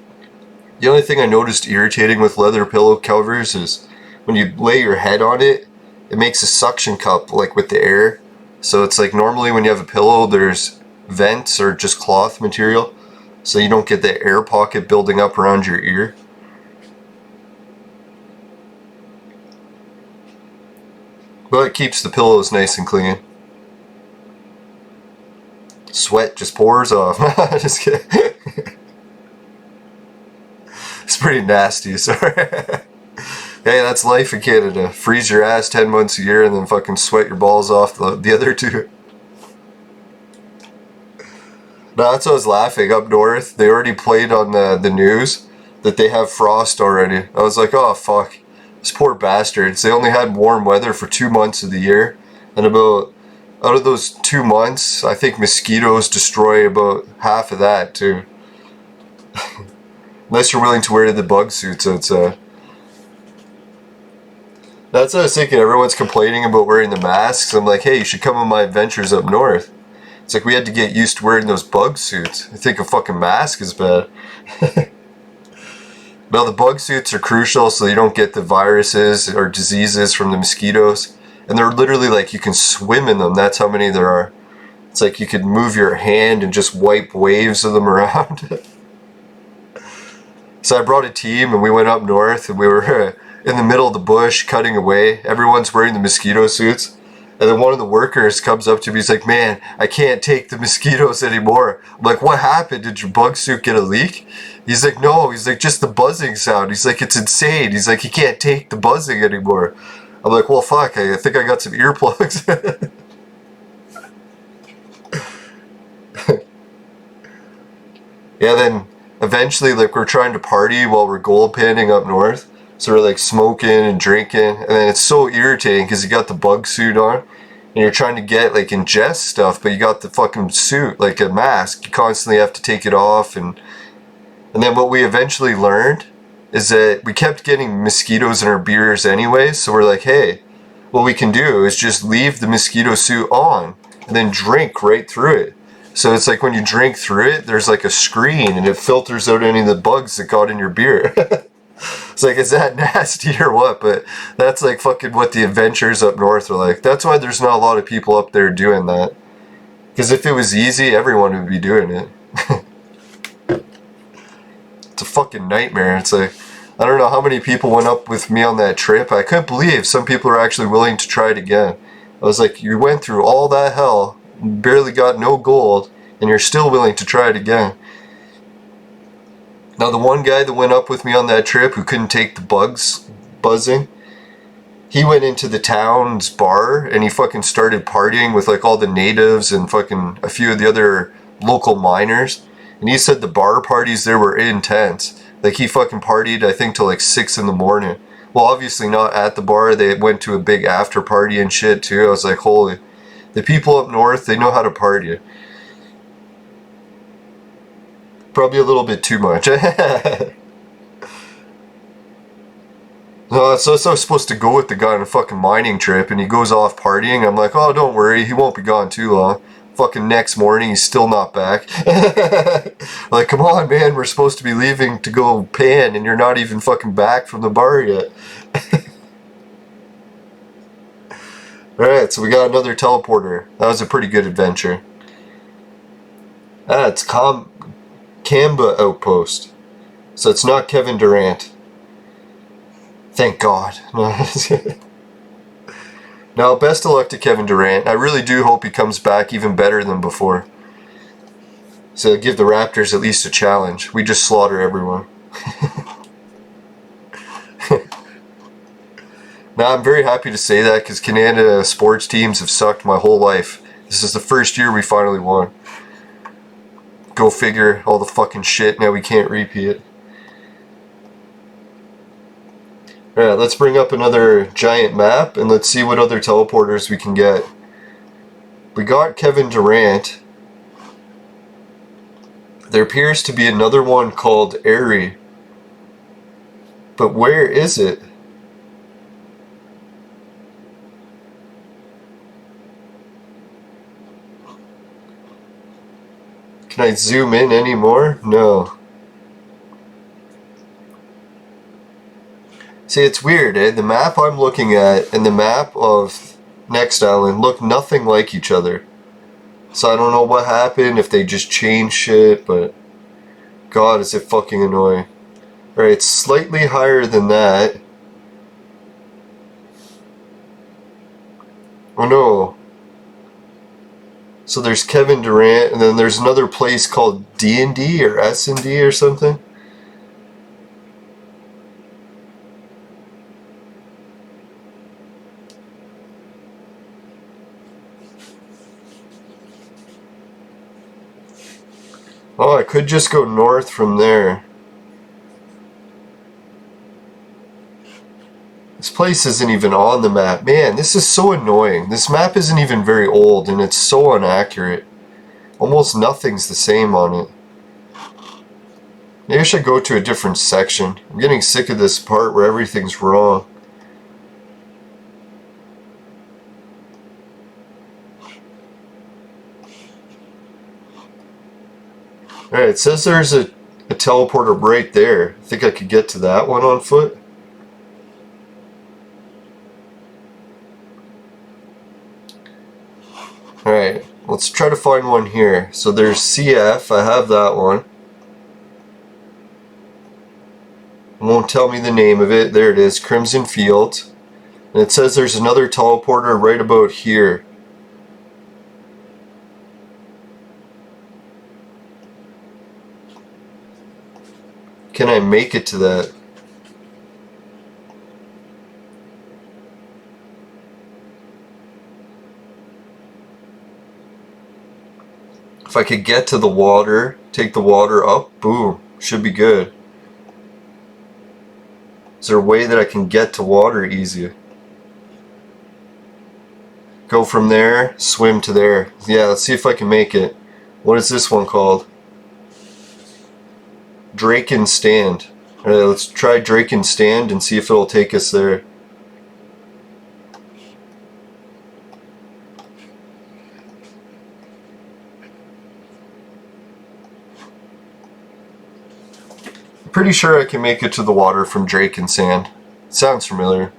The only thing I noticed irritating with leather pillow covers is when you lay your head on it, it makes a suction cup like with the air. So it's like normally when you have a pillow there's vents or just cloth material, so you don't get the air pocket building up around your ear. But it keeps the pillows nice and clean. Sweat just pours off. Just kidding. It's pretty nasty, sorry. Hey, that's life in Canada. Freeze your ass 10 months a year and then fucking sweat your balls off the other two. No, that's what I was laughing. Up north, they already played on the news that they have frost already. I was like, oh fuck. These poor bastards. They only had warm weather for 2 months of the year. And out of those 2 months, I think mosquitoes destroy about half of that too. Unless you're willing to wear the bug suits outside. That's what I was thinking. Everyone's complaining about wearing the masks. I'm like, hey, you should come on my adventures up north. It's like we had to get used to wearing those bug suits. I think a fucking mask is bad. Well, the bug suits are crucial so you don't get the viruses or diseases from the mosquitoes. And they're literally like you can swim in them. That's how many there are. It's like you could move your hand and just wipe waves of them around. So I brought a team and we went up north and we were in the middle of the bush cutting away. Everyone's wearing the mosquito suits. And then one of the workers comes up to me, he's like, man, I can't take the mosquitoes anymore. I'm like, what happened? Did your bug suit get a leak? He's like, no. He's like, just the buzzing sound. He's like, it's insane. He's like, he can't take the buzzing anymore. I'm like, well, fuck, I think I got some earplugs. Yeah, then eventually, like, we're trying to party while we're gold panning up north. So we're like smoking and drinking, and then it's so irritating because you got the bug suit on, and you're trying to get like ingest stuff, but you got the fucking suit, like a mask. You constantly have to take it off, and then what we eventually learned is that we kept getting mosquitoes in our beers anyway. So we're like, hey, what we can do is just leave the mosquito suit on and then drink right through it. So it's like when you drink through it, there's like a screen and it filters out any of the bugs that got in your beer. It's like, is that nasty or what? But that's like fucking what the adventures up north are like. That's why there's not a lot of people up there doing that. Because if it was easy, everyone would be doing it. It's a fucking nightmare. It's like, I don't know how many people went up with me on that trip. I couldn't believe some people are actually willing to try it again. I was like, you went through all that hell, barely got no gold, and you're still willing to try it again. Now, the one guy that went up with me on that trip who couldn't take the bugs buzzing, he went into the town's bar and he fucking started partying with like all the natives and fucking a few of the other local miners. And he said the bar parties there were intense. Like, he fucking partied, I think, till like 6 in the morning. Well, obviously not at the bar. They went to a big after party and shit too. I was like, holy, the people up north, they know how to party. Probably a little bit too much. No, so I was supposed to go with the guy on a fucking mining trip, and he goes off partying. I'm like, oh, don't worry, he won't be gone too long. Fucking next morning, he's still not back. Like, come on, man, we're supposed to be leaving to go pan, and you're not even fucking back from the bar yet. Alright, so we got another teleporter. That was a pretty good adventure. Ah, it's Kamba Outpost. So it's not Kevin Durant. Thank God. Now, best of luck to Kevin Durant. I really do hope he comes back even better than before. So give the Raptors at least a challenge. We just slaughter everyone. Now, I'm very happy to say that because Canada sports teams have sucked my whole life. This is the first year we finally won. Go figure, all the fucking shit. Now we can't repeat it. Alright, let's bring up another giant map and let's see what other teleporters we can get. We got Kevin Durant. There appears to be another one called Airy. But where is it? Can I zoom in anymore? No. See, it's weird, eh? The map I'm looking at and the map of Next Island look nothing like each other. So I don't know what happened, if they just changed shit, but God, is it fucking annoying. Alright, it's slightly higher than that. Oh no. So there's Kevin Durant, and then there's another place called D&D or S&D or something. Oh, I could just go north from there. This place isn't even on the map. Man, this is so annoying. This map isn't even very old, and it's so inaccurate. Almost nothing's the same on it. Maybe I should go to a different section. I'm getting sick of this part where everything's wrong. Alright, it says there's a teleporter right there. I think I could get to that one on foot. Alright, let's try to find one here. So there's CF, I have that one. It won't tell me the name of it. There it is, Crimson Fields. And it says there's another teleporter right about here. Can I make it to that? If I could get to the water, take the water up, boom, should be good. Is there a way that I can get to water easier? Go from there, swim to there. Yeah, let's see if I can make it. What is this one called? Draken Stand. Alright, let's try Draken Stand and see if it'll take us there. I'm pretty sure I can make it to the water from Draken Sand. Sounds familiar.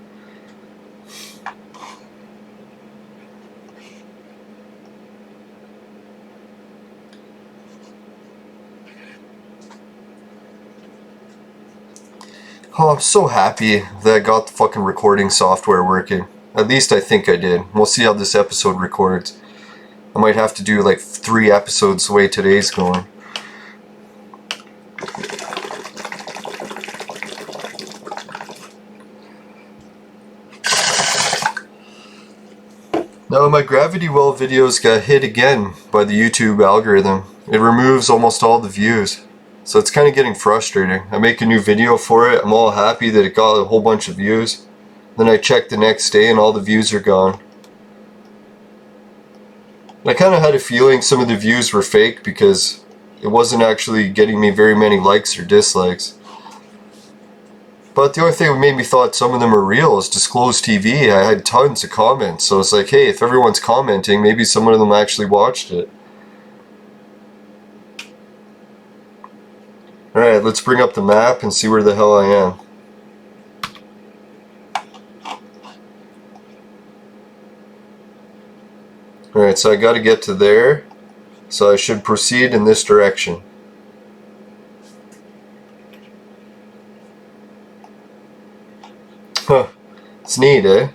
Oh, I'm so happy that I got the fucking recording software working. At least I think I did. We'll see how this episode records. I might have to do like 3 episodes the way today's going. Now my gravity well videos got hit again by the YouTube algorithm. It removes almost all the views. So it's kind of getting frustrating. I make a new video for it, I'm all happy that it got a whole bunch of views. Then I check the next day and all the views are gone. And I kind of had a feeling some of the views were fake because it wasn't actually getting me very many likes or dislikes. But the only thing that made me thought some of them are real is Disclosed TV. I had tons of comments, so it's like, hey, if everyone's commenting, maybe some of them actually watched it. Alright, let's bring up the map and see where the hell I am. Alright, so I gotta get to there, so I should proceed in this direction. Huh, it's neat, eh?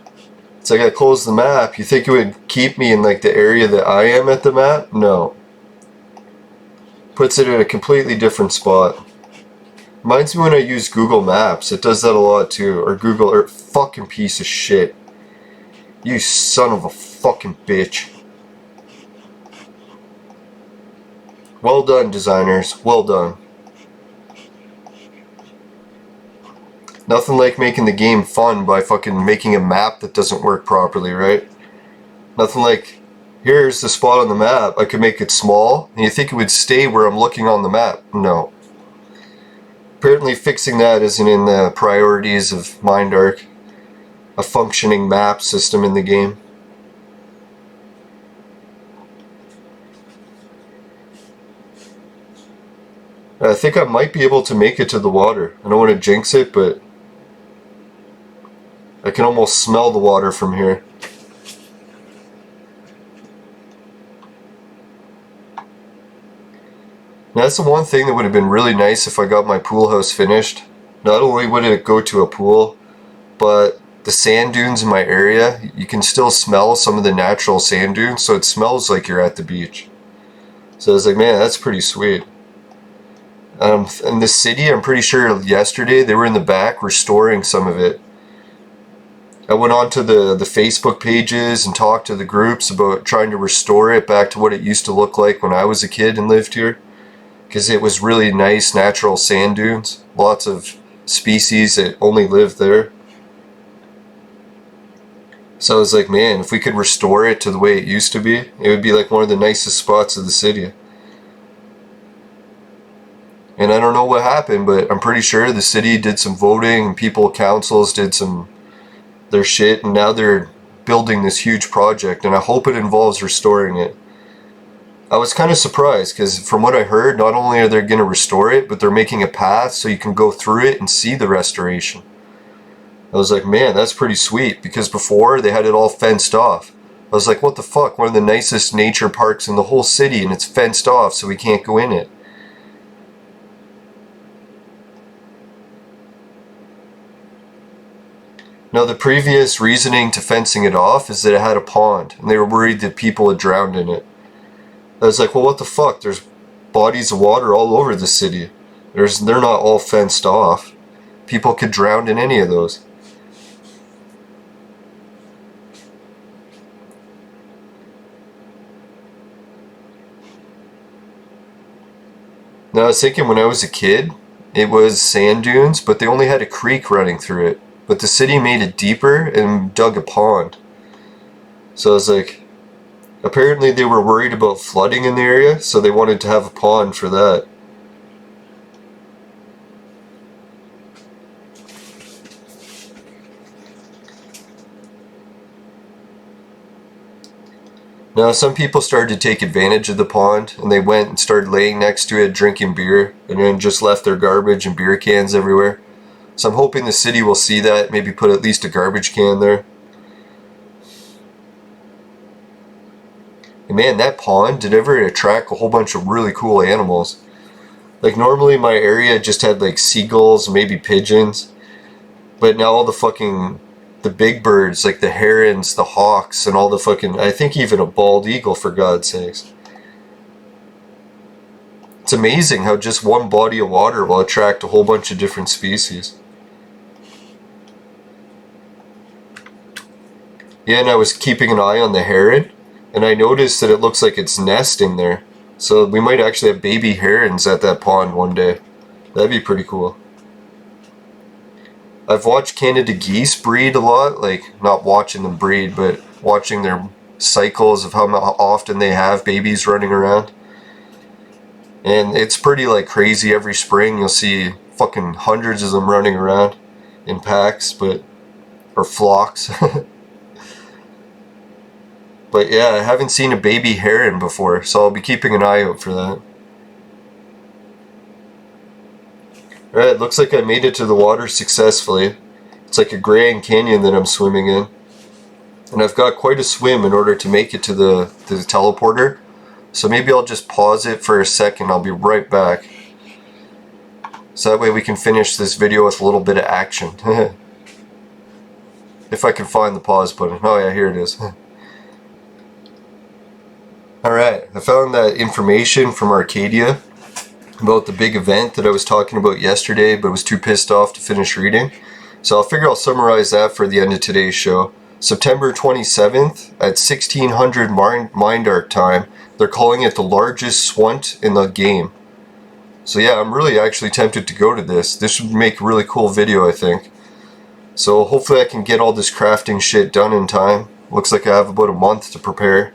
It's like I close the map, you think it would keep me in like the area that I am at the map? No. Puts it in a completely different spot. Reminds me when I use Google Maps, it does that a lot too, or Google Earth. Fucking piece of shit. You son of a fucking bitch. Well done, designers. Well done. Nothing like making the game fun by fucking making a map that doesn't work properly, right? Nothing like, here's the spot on the map, I could make it small, and you think it would stay where I'm looking on the map. No. Apparently fixing that isn't in the priorities of MindArc, a functioning map system in the game. I think I might be able to make it to the water. I don't want to jinx it, but I can almost smell the water from here. Now that's the one thing that would have been really nice if I got my pool house finished. Not only would it go to a pool, but the sand dunes in my area, you can still smell some of the natural sand dunes, so it smells like you're at the beach. So I was like, man, that's pretty sweet. In the city, I'm pretty sure yesterday they were in the back restoring some of it. I went on to the Facebook pages and talked to the groups about trying to restore it back to what it used to look like when I was a kid and lived here. Because it was really nice natural sand dunes. Lots of species that only live there. So I was like, man, if we could restore it to the way it used to be, it would be like one of the nicest spots of the city. And I don't know what happened, but I'm pretty sure the city did some voting and councils did some their shit, and now they're building this huge project, and I hope it involves restoring it. I was kind of surprised because from what I heard, not only are they going to restore it, but they're making a path so you can go through it and see the restoration. I was like, man, that's pretty sweet, because before they had it all fenced off. I was like, what the fuck, one of the nicest nature parks in the whole city and it's fenced off so we can't go in it. Now the previous reasoning to fencing it off is that it had a pond and they were worried that people had drowned in it. I was like, well, what the fuck? There's bodies of water all over the city. They're not all fenced off. People could drown in any of those. Now I was thinking when I was a kid, it was sand dunes, but they only had a creek running through it. But the city made it deeper and dug a pond. So I was like, apparently they were worried about flooding in the area, so they wanted to have a pond for that. Now, some people started to take advantage of the pond, and they went and started laying next to it, drinking beer, and then just left their garbage and beer cans everywhere. So I'm hoping the city will see that, maybe put at least a garbage can there. And man, that pond did ever attract a whole bunch of really cool animals. Like normally my area just had like seagulls, maybe pigeons, but now all the big birds, like the herons, the hawks, and all the fucking, I think even a bald eagle, for God's sakes. It's amazing how just one body of water will attract a whole bunch of different species. Yeah, and I was keeping an eye on the heron, and I noticed that it looks like it's nesting there. So we might actually have baby herons at that pond one day. That'd be pretty cool. I've watched Canada geese breed a lot, like not watching them breed, but watching their cycles of how often they have babies running around. And it's pretty like crazy. Every spring you'll see fucking hundreds of them running around in packs, or flocks. But yeah, I haven't seen a baby heron before, so I'll be keeping an eye out for that. Alright, looks like I made it to the water successfully. It's like a Grand Canyon that I'm swimming in. And I've got quite a swim in order to make it to the teleporter. So maybe I'll just pause it for a second. I'll be right back. So that way we can finish this video with a little bit of action. If I can find the pause button. Oh yeah, here it is. Alright, I found that information from Arcadia about the big event that I was talking about yesterday, but was too pissed off to finish reading. So I'll figure I'll summarize that for the end of today's show. September 27th at 1600 Mind Arc time, they're calling it the largest swunt in the game. So yeah, I'm really actually tempted to go to this. This would make a really cool video, I think. So hopefully I can get all this crafting shit done in time. Looks like I have about a month to prepare.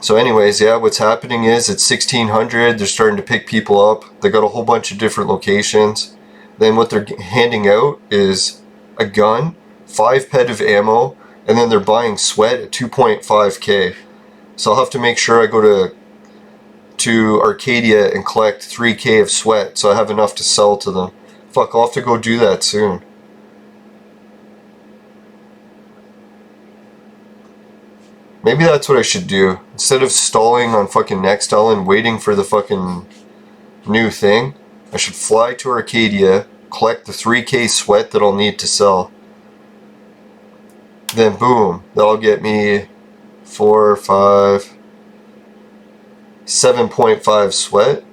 So anyways, yeah, what's happening is at 1600 they're starting to pick people up. They got a whole bunch of different locations. Then what they're handing out is a gun, 5 ped of ammo, and then they're buying sweat at 2.5k. So I'll have to make sure I go to Arcadia and collect 3k of sweat so I have enough to sell to them. Fuck, I'll have to go do that soon. Maybe that's what I should do. Instead of stalling on fucking Nextel and waiting for the fucking new thing, I should fly to Arcadia, collect the 3k sweat that I'll need to sell. Then boom, that'll get me 7.5 sweat.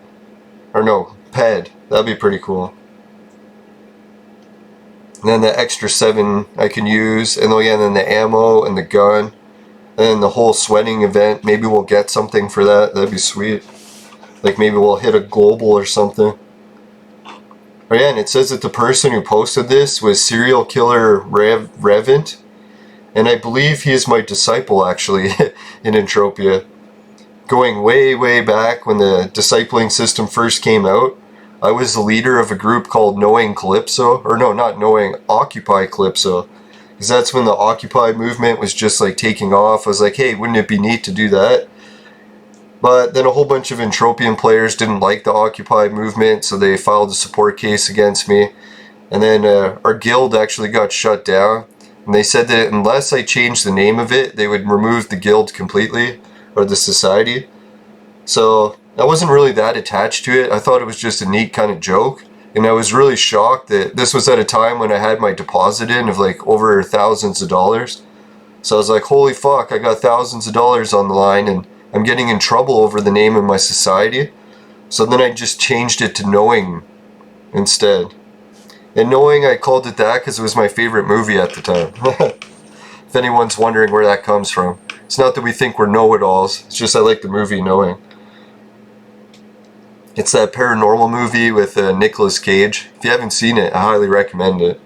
Or no, ped. That'd be pretty cool. And then the extra 7 I can use, and then the ammo and the gun. And the whole sweating event, maybe we'll get something for that. That'd be sweet. Like maybe we'll hit a global or something. Oh yeah, and it says that the person who posted this was serial killer Revent. And I believe he is my disciple actually in Entropia. Going way, way back when the discipling system first came out, I was the leader of a group called Knowing Calypso. Or no, not Knowing, Occupy Calypso. Because that's when the Occupy movement was just like taking off. I was like, hey, wouldn't it be neat to do that? But then a whole bunch of Entropian players didn't like the Occupy movement, so they filed a support case against me. And then our guild actually got shut down. And they said that unless I changed the name of it, they would remove the guild completely, or the society. So I wasn't really that attached to it. I thought it was just a neat kind of joke. And I was really shocked that this was at a time when I had my deposit in of like over thousands of dollars. So I was like, holy fuck, I got thousands of dollars on the line and I'm getting in trouble over the name of my society. So then I just changed it to Knowing instead. And Knowing, I called it that because it was my favorite movie at the time. If anyone's wondering where that comes from. It's not that we think we're know-it-alls, it's just I like the movie Knowing. It's that paranormal movie with Nicolas Cage. If you haven't seen it, I highly recommend it.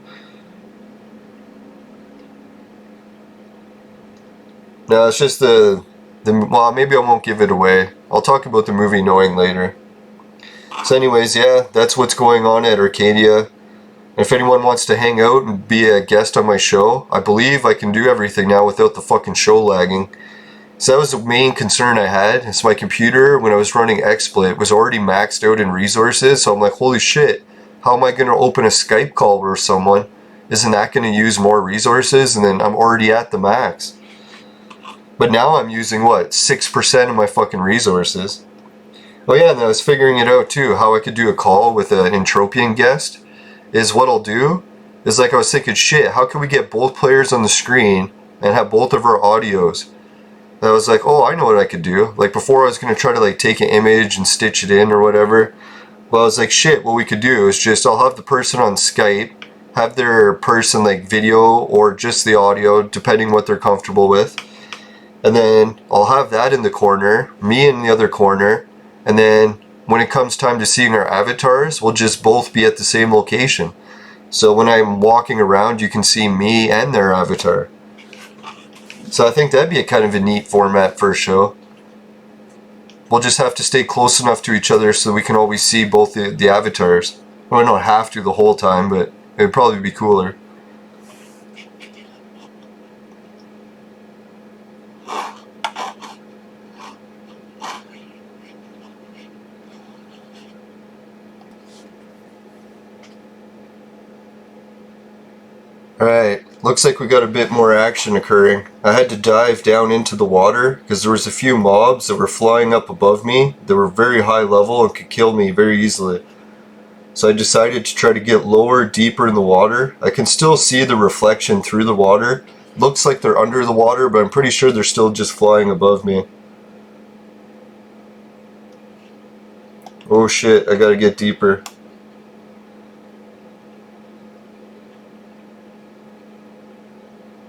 No, it's just well, maybe I won't give it away. I'll talk about the movie knowing later. So anyways, yeah, that's what's going on at Arcadia. If anyone wants to hang out and be a guest on my show, I believe I can do everything now without the fucking show lagging. So that was the main concern I had. Is my computer, when I was running XSplit, was already maxed out in resources. So I'm like, holy shit, how am I going to open a Skype call with someone? Isn't that going to use more resources? And then I'm already at the max. But now I'm using, what, 6% of my fucking resources. Oh yeah, and I was figuring it out too, how I could do a call with an Entropian guest. Is what I'll do, is like I was thinking, shit, how can we get both players on the screen and have both of our audios? And I was like, oh, I know what I could do. Like before I was going to try to like take an image and stitch it in or whatever. Well, I was like, shit, what we could do is just, I'll have the person on Skype, have their person like video or just the audio, depending what they're comfortable with. And then I'll have that in the corner, me in the other corner, and then when it comes time to seeing our avatars, we'll just both be at the same location. So when I'm walking around, you can see me and their avatar. So I think that'd be a kind of a neat format for a show. We'll just have to stay close enough to each other so we can always see both the avatars. Well, I don't have to the whole time, but it would probably be cooler. Alright, looks like we got a bit more action occurring. I had to dive down into the water because there was a few mobs that were flying up above me that were very high level and could kill me very easily. So I decided to try to get lower, deeper in the water. I can still see the reflection through the water. Looks like they're under the water, but I'm pretty sure they're still just flying above me. Oh shit, I gotta get deeper.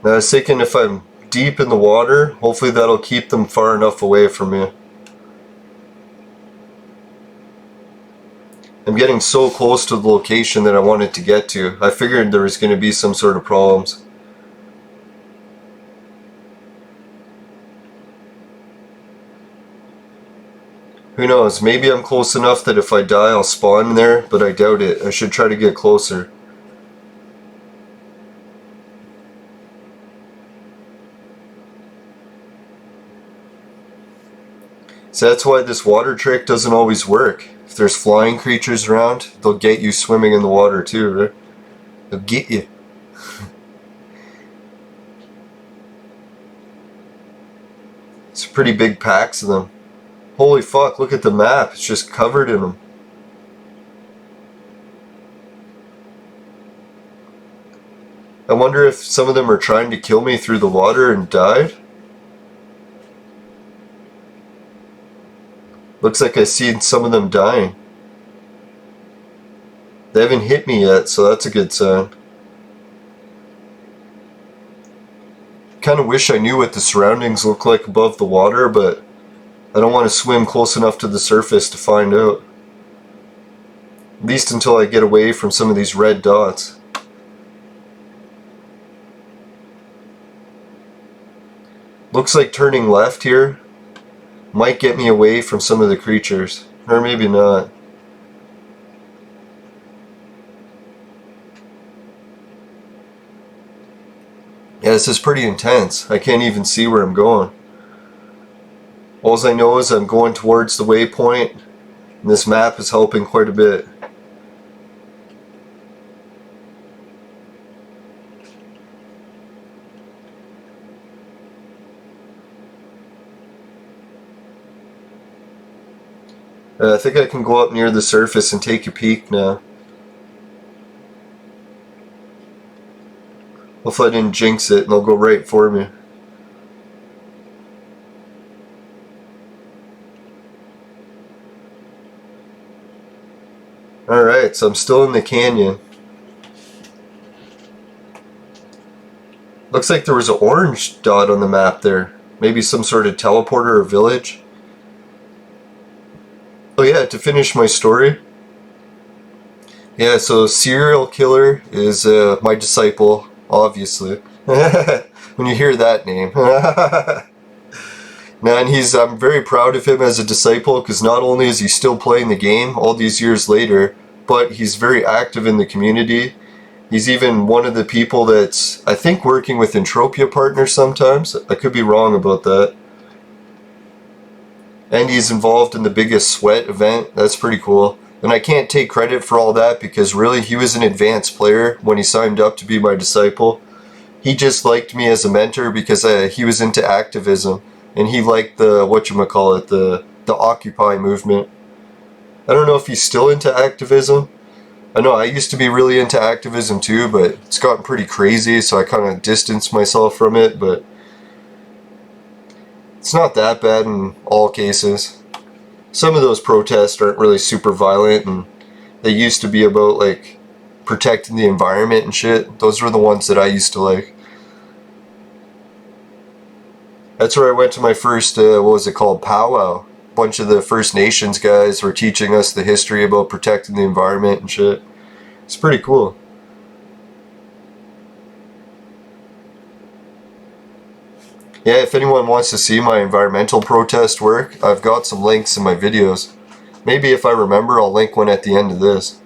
Now I was thinking if I'm deep in the water, hopefully that'll keep them far enough away from me. I'm getting so close to the location that I wanted to get to. I figured there was going to be some sort of problems. Who knows, maybe I'm close enough that if I die I'll spawn there, but I doubt it. I should try to get closer. So that's why this water trick doesn't always work. If there's flying creatures around, they'll get you swimming in the water too, right? They'll get you. It's pretty big packs of them. Holy fuck, look at the map. It's just covered in them. I wonder if some of them are trying to kill me through the water and died. Looks like I see some of them dying. They haven't hit me yet, so that's a good sign. Kinda wish I knew what the surroundings look like above the water, but I don't want to swim close enough to the surface to find out. At least until I get away from some of these red dots. Looks like turning left here might get me away from some of the creatures. Or maybe not. Yeah, this is pretty intense. I can't even see where I'm going. All I know is I'm going towards the waypoint, and this map is helping quite a bit. I think I can go up near the surface and take a peek now. Hopefully I didn't jinx it and they'll go right for me. Alright, so I'm still in the canyon. Looks like there was an orange dot on the map there. Maybe some sort of teleporter or village. Oh yeah, to finish my story. Yeah, so serial killer is my disciple, obviously. When you hear that name. Man, I'm very proud of him as a disciple, because not only is he still playing the game all these years later, but he's very active in the community. He's even one of the people that's, I think, working with Entropia partners sometimes. I could be wrong about that. And he's involved in the biggest sweat event. That's pretty cool. And I can't take credit for all that, because really he was an advanced player when he signed up to be my disciple. He just liked me as a mentor because he was into activism, and he liked the, whatchamacallit, the Occupy movement. I don't know if he's still into activism. I know I used to be really into activism too, but it's gotten pretty crazy, so I kind of distanced myself from it, but it's not that bad in all cases. Some of those protests aren't really super violent, and they used to be about, like, protecting the environment and shit. Those were the ones that I used to like. That's where I went to my first, what was it called, powwow. A bunch of the First Nations guys were teaching us the history about protecting the environment and shit. It's pretty cool. Yeah, if anyone wants to see my environmental protest work, I've got some links in my videos. Maybe if I remember, I'll link one at the end of this.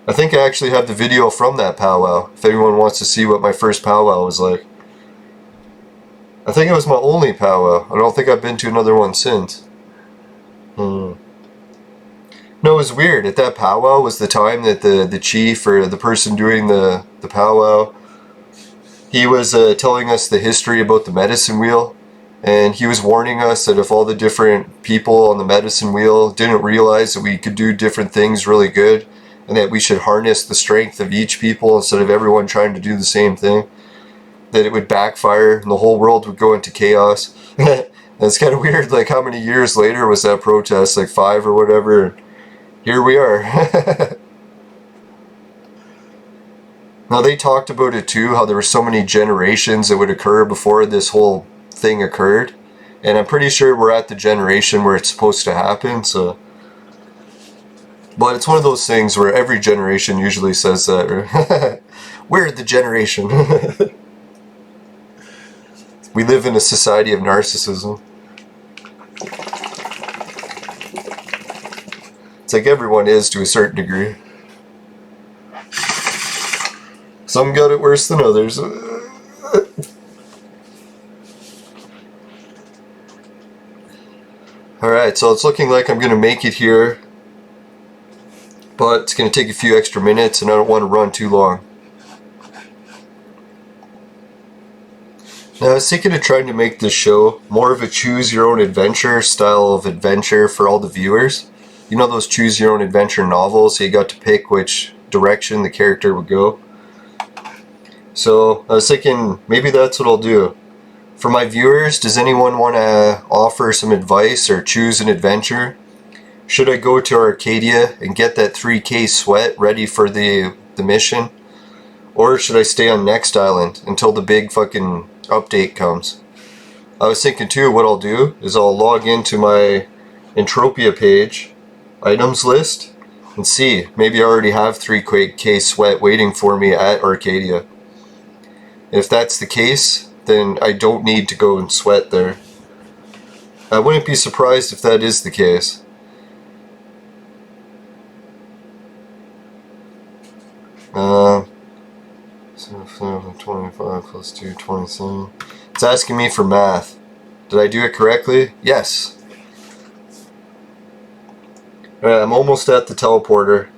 I think I actually have the video from that powwow, if anyone wants to see what my first powwow was like. I think it was my only powwow. I don't think I've been to another one since. No, it was weird. At that powwow was the time that the chief, or the person doing the powwow, he was telling us the history about the medicine wheel, and he was warning us that if all the different people on the medicine wheel didn't realize that we could do different things really good, and that we should harness the strength of each people instead of everyone trying to do the same thing, that it would backfire and the whole world would go into chaos. It's kind of weird, like, how many years later was that protest, like 5 or whatever, and here we are. Now, they talked about it too, how there were so many generations that would occur before this whole thing occurred, and I'm pretty sure we're at the generation where it's supposed to happen, so. But it's one of those things where every generation usually says that, right? We're the generation. We live in a society of narcissism. It's like everyone is to a certain degree. Some got it worse than others. Alright, so it's looking like I'm going to make it here. But it's going to take a few extra minutes, and I don't want to run too long. Now, I was thinking of trying to make this show more of a choose-your-own-adventure style of adventure for all the viewers. You know those choose-your-own-adventure novels, so you got to pick which direction the character would go? So, I was thinking, maybe that's what I'll do. For my viewers, does anyone want to offer some advice or choose an adventure? Should I go to Arcadia and get that 3k sweat ready for the mission? Or should I stay on Next Island until the big fucking update comes? I was thinking too, what I'll do is I'll log into my Entropia page, items list, and see, maybe I already have 3k sweat waiting for me at Arcadia. If that's the case, then I don't need to go and sweat there. I wouldn't be surprised if that is the case. So 25 plus 2, 27. It's asking me for math. Did I do it correctly? Yes. Alright, I'm almost at the teleporter.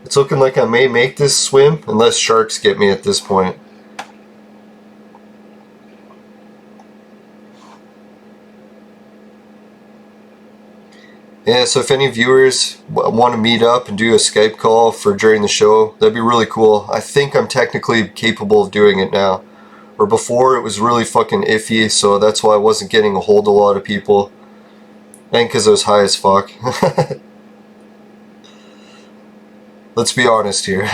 It's looking like I may make this swim, unless sharks get me at this point. Yeah, so if any viewers want to meet up and do a Skype call for during the show, that'd be really cool. I think I'm technically capable of doing it now. Or before, it was really fucking iffy, so that's why I wasn't getting a hold of a lot of people. And because I was high as fuck. Let's be honest here.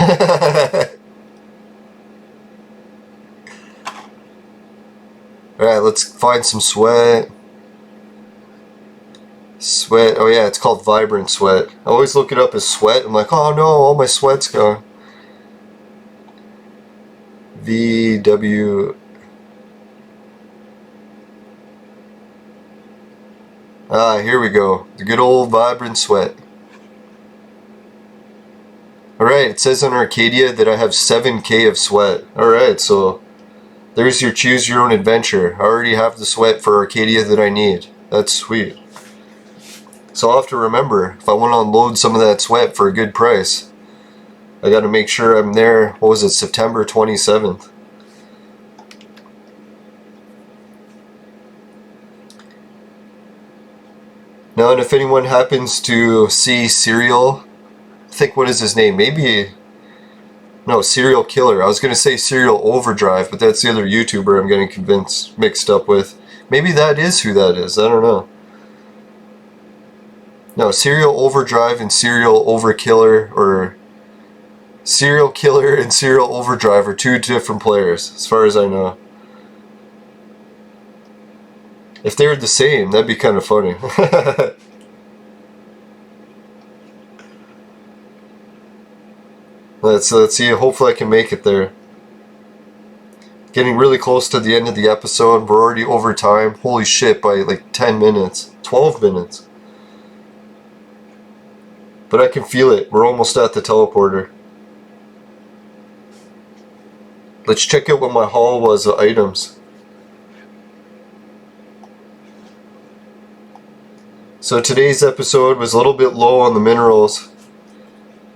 Alright, let's find some sweat. Sweat. Oh yeah, it's called Vibrant Sweat. I always look it up as sweat. I'm like, oh no, all my sweat's gone. VW. Ah, here we go. The good old Vibrant Sweat. Alright, it says on Arcadia that I have 7k of sweat. Alright, so there's your choose your own adventure. I already have the sweat for Arcadia that I need. That's sweet. So I'll have to remember, if I want to unload some of that sweat for a good price, I gotta make sure I'm there, what was it, September 27th. Now, and if anyone happens to see Serial, I think, what is his name? Maybe, no, Serial Killer. I was going to say Serial Overdrive, but that's the other YouTuber I'm getting mixed up with. Maybe that is who that is. I don't know. No, Serial Overdrive and Serial Overkiller, or Serial Killer and Serial Overdrive are two different players, as far as I know. If they were the same, that'd be kind of funny. Let's see, hopefully I can make it there. Getting really close to the end of the episode. We're already over time. Holy shit, by like 10 minutes. 12 minutes. But I can feel it. We're almost at the teleporter. Let's check out what my haul was of items. So today's episode was a little bit low on the minerals.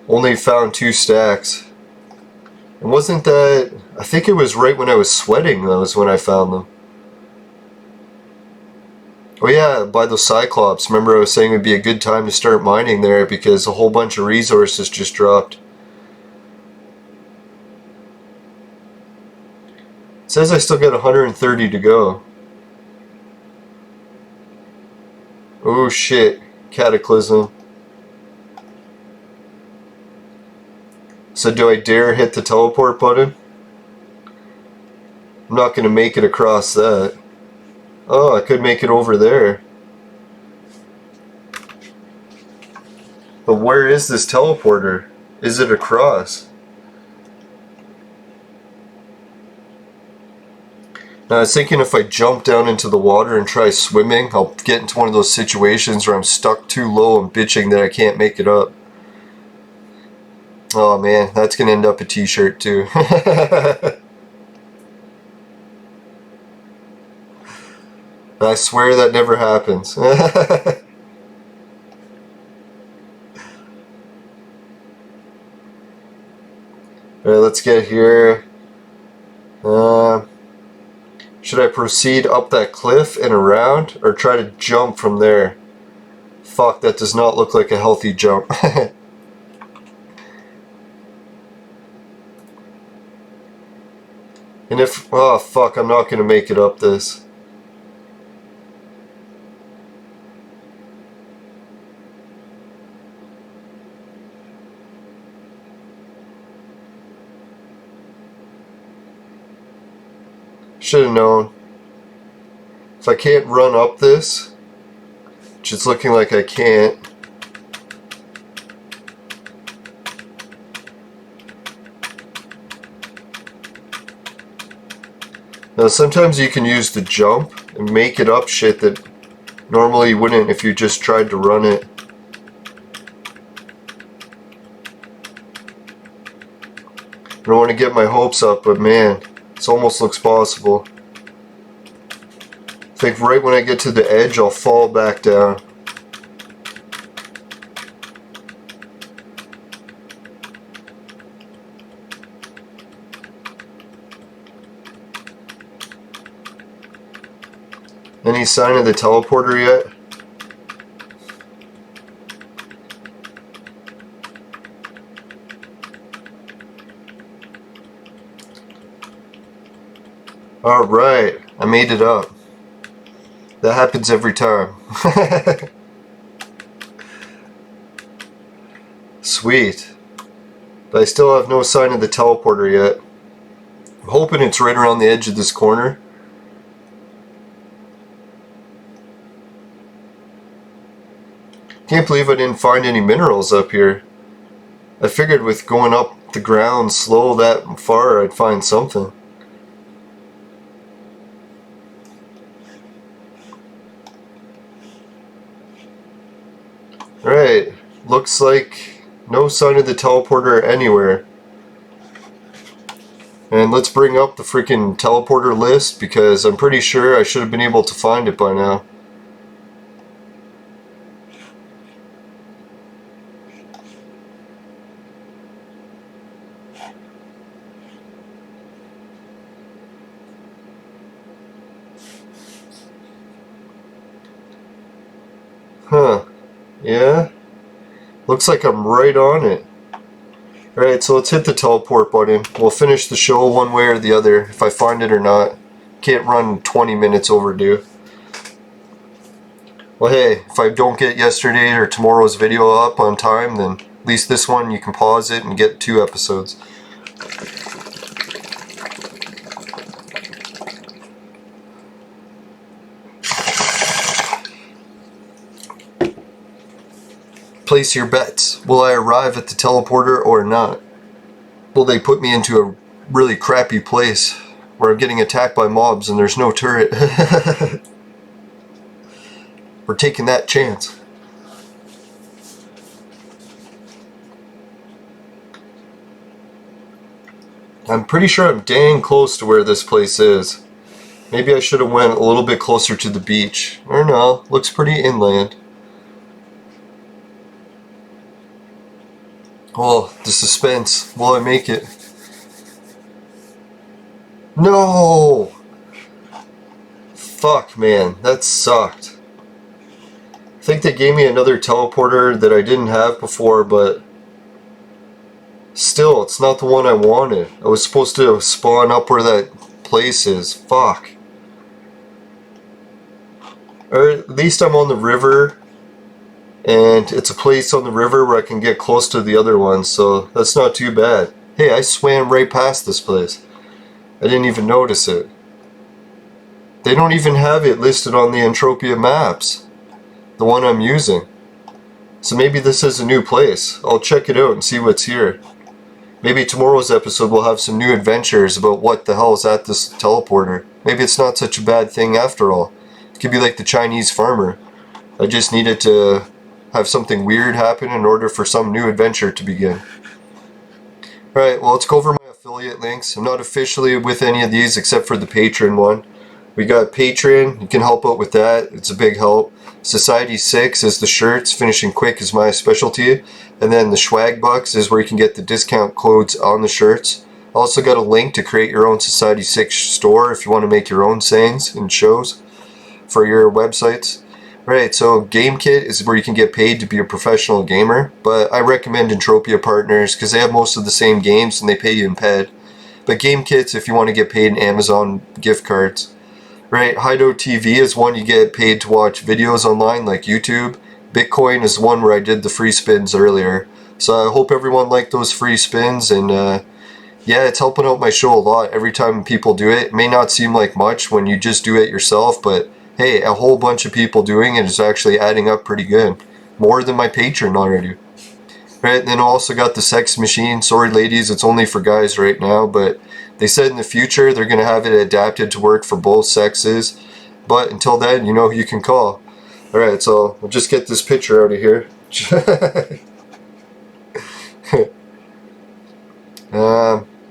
Only found 2 stacks. And wasn't that... I think it was right when I was sweating, that was when I found them. Oh yeah, by those Cyclops. Remember I was saying it would be a good time to start mining there because a whole bunch of resources just dropped. It says I still got 130 to go. Oh shit, Cataclysm. So do I dare hit the teleport button? I'm not going to make it across that. Oh, I could make it over there. But where is this teleporter? Is it across? Now I was thinking if I jump down into the water and try swimming, I'll get into one of those situations where I'm stuck too low and bitching that I can't make it up. Oh man, that's gonna end up a t-shirt too. I swear that never happens. Alright, let's get here. Should I proceed up that cliff and around, or try to jump from there? Fuck, that does not look like a healthy jump. And if... oh fuck, I'm not gonna make it up this. Should have known. If I can't run up this, which it's looking like I can't. Now sometimes you can use the jump and make it up shit that normally you wouldn't if you just tried to run it. I don't want to get my hopes up, but man, this almost looks possible. I think right when I get to the edge, I'll fall back down. Any sign of the teleporter yet? Alright, I made it up. That happens every time. Sweet. But I still have no sign of the teleporter yet. I'm hoping it's right around the edge of this corner. Can't believe I didn't find any minerals up here. I figured with going up the ground slow that far I'd find something. Alright, looks like no sign of the teleporter anywhere. And let's bring up the freaking teleporter list because I'm pretty sure I should have been able to find it by now. Huh. Yeah? Looks like I'm right on it. Alright, so let's hit the teleport button. We'll finish the show one way or the other, if I find it or not. Can't run 20 minutes overdue. Well hey, if I don't get yesterday or tomorrow's video up on time, then at least this one you can pause it and get 2 episodes. Place your bets. Will I arrive at the teleporter or not? Will they put me into a really crappy place where I'm getting attacked by mobs and there's no turret? We're taking that chance. I'm pretty sure I'm dang close to where this place is. Maybe I should have went a little bit closer to the beach. Or no, looks pretty inland. Oh, the suspense. Will I make it? No! Fuck, man. That sucked. I think they gave me another teleporter that I didn't have before, but still, it's not the one I wanted. I was supposed to spawn up where that place is. Fuck. Or at least I'm on the river. And it's a place on the river where I can get close to the other one, so that's not too bad. Hey, I swam right past this place. I didn't even notice it. They don't even have it listed on the Entropia maps, the one I'm using. So maybe this is a new place. I'll check it out and see what's here. Maybe tomorrow's episode will have some new adventures about what the hell is at this teleporter. Maybe it's not such a bad thing after all. It could be like the Chinese farmer. I just needed to have something weird happen in order for some new adventure to begin. Alright, well let's go over my affiliate links. I'm not officially with any of these except for the Patreon one. We got Patreon, you can help out with that, it's a big help. Society 6 is the shirts, finishing quick is my specialty. And then the swag bucks is where you can get the discount codes on the shirts. I also got a link to create your own Society 6 store if you want to make your own sayings and shows for your websites. Right, so GameKit is where you can get paid to be a professional gamer, but I recommend Entropia partners because they have most of the same games and they pay you in PED. But GameKit's if you want to get paid in Amazon gift cards. Right, Hideout TV is one you get paid to watch videos online like YouTube. Bitcoin is the one where I did the free spins earlier. So I hope everyone liked those free spins, and yeah, it's helping out my show a lot every time people do it. It may not seem like much when you just do it yourself, but hey, a whole bunch of people doing it is actually adding up pretty good. More than my Patreon already. Right, then I also got the sex machine. Sorry ladies, it's only for guys right now, but they said in the future they're going to have it adapted to work for both sexes. But until then, you know who you can call. Alright, so we'll just get this picture out of here.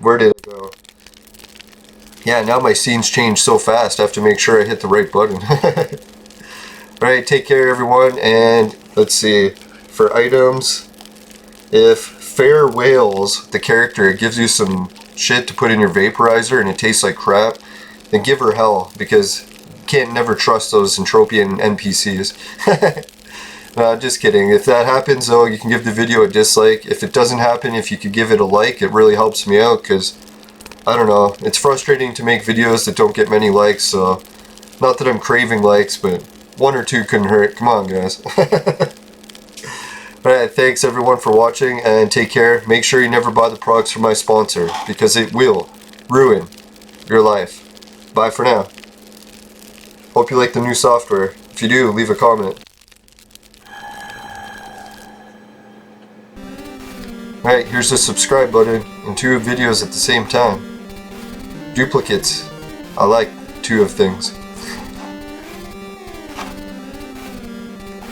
Where did it go? Yeah, now my scenes change so fast, I have to make sure I hit the right button. Alright, take care everyone, and let's see, for items, if Fair Whales, the character, gives you some shit to put in your vaporizer and it tastes like crap, then give her hell, because you can't never trust those Entropian NPCs. No, just kidding. If that happens though, you can give the video a dislike. If it doesn't happen, if you could give it a like, it really helps me out, because I don't know, it's frustrating to make videos that don't get many likes, so not that I'm craving likes, but 1 or 2 couldn't hurt. Come on guys. Alright, thanks everyone for watching, and take care. Make sure you never buy the products from my sponsor, because it will ruin your life. Bye for now. Hope you like the new software. If you do, leave a comment. Alright, here's the subscribe button and 2 videos at the same time. Duplicates. I like 2 of things.